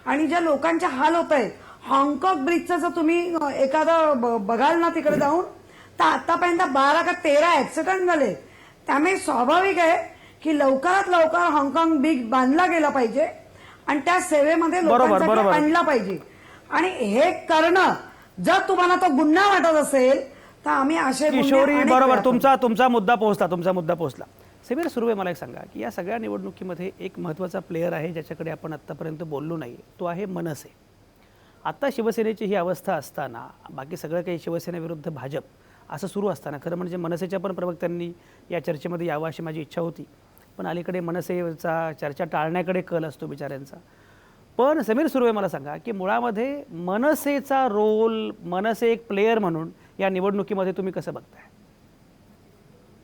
आणि ज्या लोकांचे हाल होत आहेत, हाँगकाँग ब्रिजचं जर तुम्ही एखादं बघाल ना तिकडे जाऊन तर आतापर्यंत 12 का 13 ऍक्सिडेंट झाले. त्यामुळे स्वाभाविक आहे की लवकरात लवकर हाँगकाँग ब्रिज बांधला गेला पाहिजे आणि त्या सेवेमध्ये लोकांसाठी आणला पाहिजे. आणि हे करणं जर तुम्हाला तो गुन्हा वाटत असेल तर आम्ही असे किशोरी, बरोबर, तुमचा मुद्दा पोहोचला. समीर सुर्वे, मला एक सांगा की या सगळ्या निवडणुकीमध्ये एक महत्त्वाचा प्लेअर आहे ज्याच्याकडे आपण आत्तापर्यंत बोललो नाही, तो आहे मनसे. आता शिवसेनेची ही अवस्था असताना, बाकी सगळं काही शिवसेनेविरुद्ध भाजप असं सुरू असताना, खरं म्हणजे मनसेच्या पण प्रवक्त्यांनी या चर्चेमध्ये यावं अशी माझी इच्छा होती, पण अलीकडे मनसेचा चर्चा टाळण्याकडे कल असतो बिचाऱ्यांचा. पण समीर सुर्वे मला सांगा की मुळामध्ये मनसेचा रोल, मनसे एक प्लेयर म्हणून या निवडणुकीमध्ये तुम्ही कसं बघताय?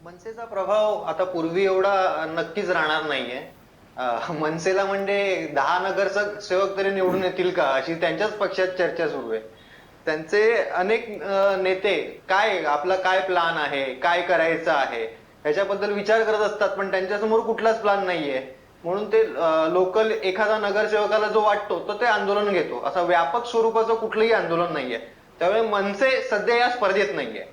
मनसेचा प्रभाव आता पूर्वी एवढा नक्कीच राहणार नाहीये. मनसेला म्हणजे 10 नगरसेवक तरी निवडून येतील का अशी त्यांच्याच पक्षात चर्चा सुरू आहे. त्यांचे अनेक नेते आपला काय प्लान आहे, काय करायचं आहे ह्याच्याबद्दल विचार करत असतात, पण त्यांच्यासमोर कुठलाच प्लान नाहीये. म्हणून ते लोकल एखादा नगरसेवकाला जो वाटतो तो ते आंदोलन घेतो. असं व्यापक स्वरूपाचं कुठलंही आंदोलन नाहीये. त्यामुळे मनसे सध्या या स्पर्धेत नाहीये.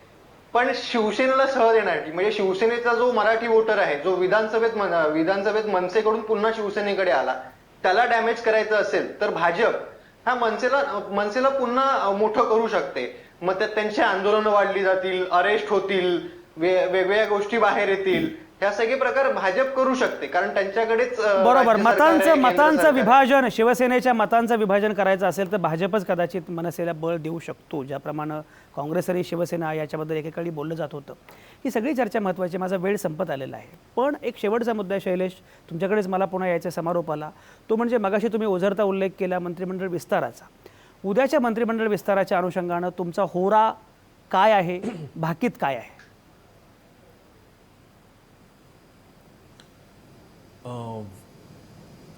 पण शिवसेनेला सह देण्यासाठी, म्हणजे शिवसेनेचा जो मराठी वोटर आहे, जो विधानसभेत मनसेकडून पुन्हा शिवसेनेकडे आला, त्याला डॅमेज करायचं असेल तर भाजप हा मनसेला पुन्हा मोठं करू शकते. मग त्यात त्यांची आंदोलनं वाढली जातील, अरेस्ट होतील, वेगवेगळ्या गोष्टी बाहेर येतील. ह्या सगळे प्रकार भाजप करू शकते, कारण त्यांच्याकडेच बरोबर, मतांचं विभाजन, शिवसेनेच्या मतांचं विभाजन करायचं असेल तर भाजपच कदाचित मनसेला बळ देऊ शकतो. ज्याप्रमाणे काँग्रेस आणि शिवसेना याच्याबद्दल एकेकाळी बोललं जात होतं. ही सगळी चर्चा महत्त्वाची. माझा वेळ संपत आलेला आहे. पण एक शेवटचा मुद्दा आहे शैलेश, तुमच्याकडेच मला पुन्हा याच्या समारोपाला, तो म्हणजे मगाशी तुम्ही ओझरता उल्लेख केला मंत्रिमंडळ विस्ताराचा. उद्याच्या मंत्रिमंडळ विस्ताराच्या अनुषंगानं तुमचा होरा काय आहे, भाकीत काय आहे?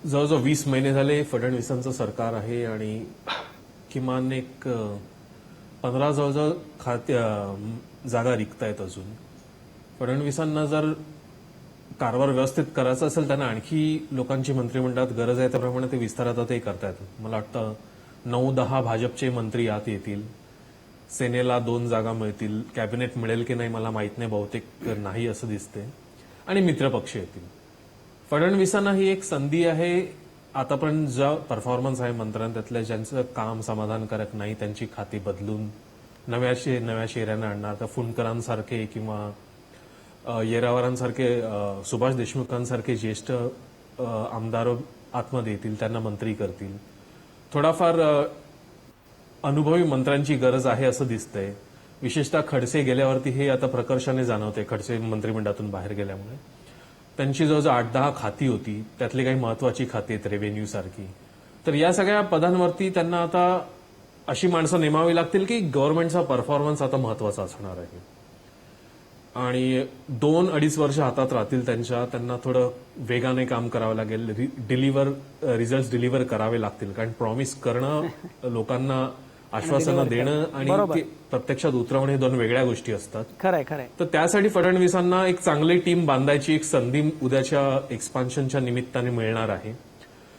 जवळजवळ 20 महिने झाले फडणवीसांचं सरकार आहे आणि किमान एक 15 जवळजवळ जागा रिक्त आहेत अजून. फडणवीसांना जर कारभार व्यवस्थित करायचा असेल त्यांना आणखी लोकांची मंत्रिमंडळात गरज आहे, त्याप्रमाणे ते विस्तारात ते करतायत. मला वाटतं 9-10 भाजपचे मंत्री आत येतील, सेनेला 2 जागा मिळतील, कॅबिनेट मिळेल की नाही मला माहित नाही, बहुतेक नाही असं दिसते, आणि मित्रपक्ष येतील. फडणवीसांना ही एक संधी आहे. आतापर्यंत जो परफॉर्मन्स आहे मंत्र्यांना, त्यातल्या ज्यांचं काम समाधानकारक नाही त्यांची खाती बदलून नव्या चेहऱ्यांना आणणार. तर फुंडकरांसारखे किंवा येरावारांसारखे, सुभाष देशमुखांसारखे ज्येष्ठ आमदार आतमध्ये येतील, त्यांना मंत्री करतील. थोडाफार अनुभवी मंत्र्यांची गरज आहे असं दिसतंय. विशेषतः खडसे गेल्यावरती हे आता प्रकर्षाने जाणवते. खडसे मंत्रिमंडळातून बाहेर गेल्यामुळे त्यांची जवळजवळ 8-10 खाती होती, त्यातली काही महत्वाची खाती आहेत रेव्हेन्यू सारखी. तर या सगळ्या पदांवरती त्यांना आता अशी माणसं नेमावी लागतील की गव्हर्नमेंटचा परफॉर्मन्स आता महत्वाचा असणार आहे. आणि 2-2.5 वर्ष हातात राहतील त्यांना थोडं वेगाने काम करावं लागेल. रिझल्ट डिलिव्हर करावे लागतील, कारण प्रॉमिस करणं, लोकांना आश्वासनं देणं आणि ते प्रत्यक्षात उतरवणे 2 वेगळ्या गोष्टी असतात. खरंय. तर त्यासाठी फडणवीसांना एक चांगली टीम बांधायची एक संधी उद्याच्या एक्सपान्शनच्या निमित्ताने मिळणार आहे.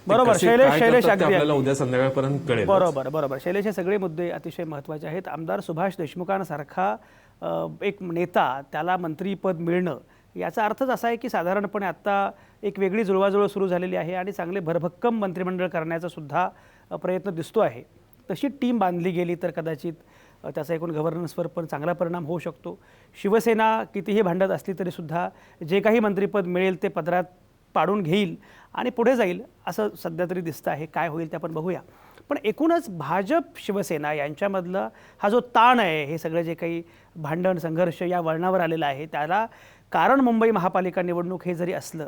बरोबर शैलेश, आपल्याला उद्या संध्याकाळपर्यंत कळेल. बरोबर शैलेश, हे सगळे मुद्दे अतिशय महत्त्वाचे आहेत. आमदार सुभाष देशमुखांसारखा एक नेता, त्याला मंत्रीपद मिळणं याचा अर्थच असा आहे की साधारणपणे आत्ता एक वेगळी जुळवाजुळव सुरू झालेली आहे आणि चांगले भरभक्कम मंत्रिमंडळ करण्याचा सुद्धा प्रयत्न दिसतो आहे. तशी टीम बांधली गेली तर कदाचित त्याचा एकूण गव्हर्नन्सवर पण चांगला परिणाम होऊ शकतो. शिवसेना कितीही भांडत असली तरीसुद्धा जे काही मंत्रिपद मिळेल ते पदरात पाडून घेईल आणि पुढे जाईल असं सध्या तरी दिसतं आहे. काय होईल ते आपण बघूया. पण एकूणच भाजप शिवसेना यांच्यामधला हा जो ताण आहे, हे सगळं जे काही भांडण संघर्ष या वळणावर आलेला आहे, त्याला कारण मुंबई महापालिका निवडणूक हे जरी असलं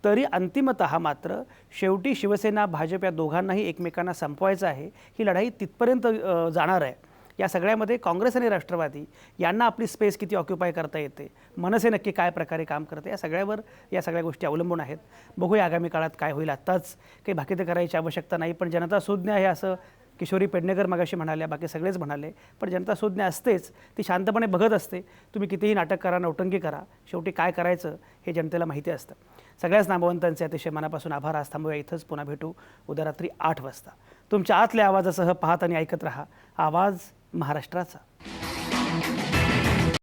तरी अंतिमतः मात्र शेवटी शिवसेना भाजप या दोघांनाही एकमेकांना संपवायचं आहे. ही लढाई तिथपर्यंत जाणार आहे. या सगळ्यामध्ये काँग्रेस आणि राष्ट्रवादी यांना आपली स्पेस किती ऑक्युपाय करता येते, मनसे नक्की काय प्रकारे काम करते, या सगळ्यावर या सगळ्या गोष्टी अवलंबून आहेत. बघूया आगामी काळात काय होईल. आत्ताच काही भाकीतं करायची आवश्यकता नाही, पण जनता सुज्ञ आहे असं किशोरी पेडणेकर मगाशी म्हणाल्या, बाकी सगळेच म्हणाले. पण जनता सुज्ञ असतेच, ती शांतपणे बघत असते. तुम्ही कितीही नाटक करा, नौटंकी करा, शेवटी काय करायचं हे जनतेला माहिती असतं. सगळ्याच नामवंतांचे अतिशय मनापासून आभार. आज थांबूया इथंच. पुन्हा भेटू उद्या रात्री 8 वाजता. तुमच्या आतल्या आवाजासह पाहत आणि ऐकत रहा आवाज महाराष्ट्राचा.